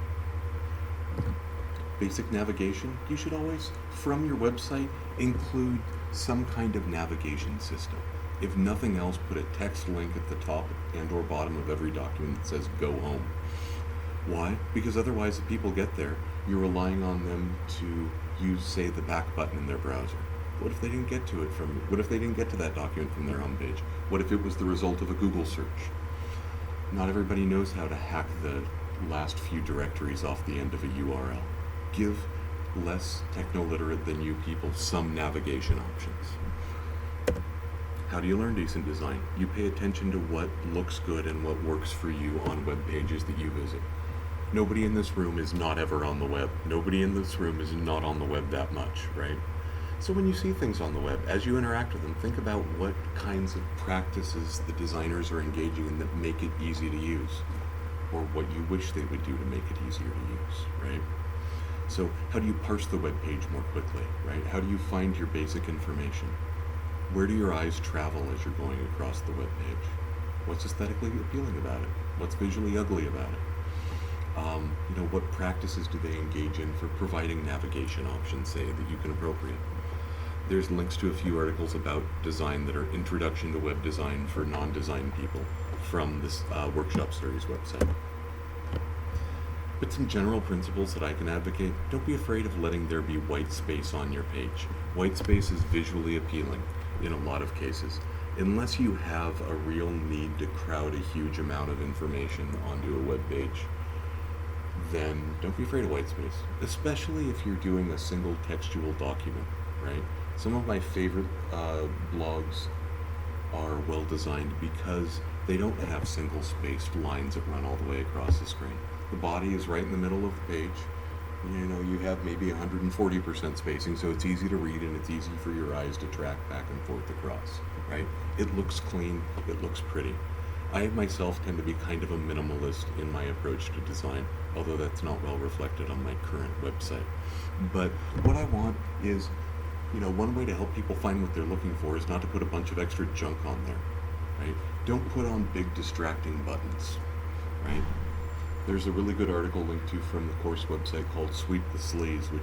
Basic navigation. You should always, from your website, include some kind of navigation system. If nothing else, put a text link at the top and or bottom of every document that says go home. Why? Because otherwise if people get there, you're relying on them to use, say, the back button in their browser. What if they didn't get to it what if they didn't get to that document from their home page? What if it was the result of a Google search? Not everybody knows how to hack the last few directories off the end of a URL. Give less techno-literate than you people some navigation options. How do you learn decent design? You pay attention to what looks good and what works for you on web pages that you visit. Nobody in this room is not ever on the web. Nobody in this room is not on the web that much, right? So when you see things on the web, as you interact with them, think about what kinds of practices the designers are engaging in that make it easy to use, or what you wish they would do to make it easier to use, right? So how do you parse the web page more quickly, right? How do you find your basic information? Where do your eyes travel as you're going across the web page? What's aesthetically appealing about it? What's visually ugly about it? What practices do they engage in for providing navigation options, say, that you can appropriate? There's links to a few articles about design that are introduction to web design for non-design people from this workshop series website. But some general principles that I can advocate: don't be afraid of letting there be white space on your page. White space is visually appealing in a lot of cases. Unless you have a real need to crowd a huge amount of information onto a web page, then don't be afraid of white space, especially if you're doing a single textual document, right? Some of my favorite blogs are well designed because they don't have single spaced lines that run all the way across the screen. The body is right in the middle of the page. You have maybe 140% spacing, so it's easy to read and it's easy for your eyes to track back and forth across, right? It looks clean, it looks pretty. I myself tend to be kind of a minimalist in my approach to design, although that's not well reflected on my current website. But what I want is, one way to help people find what they're looking for is not to put a bunch of extra junk on there, right? Don't put on big distracting buttons, right? There's a really good article linked to from the course website called Sweep the Sleaze, which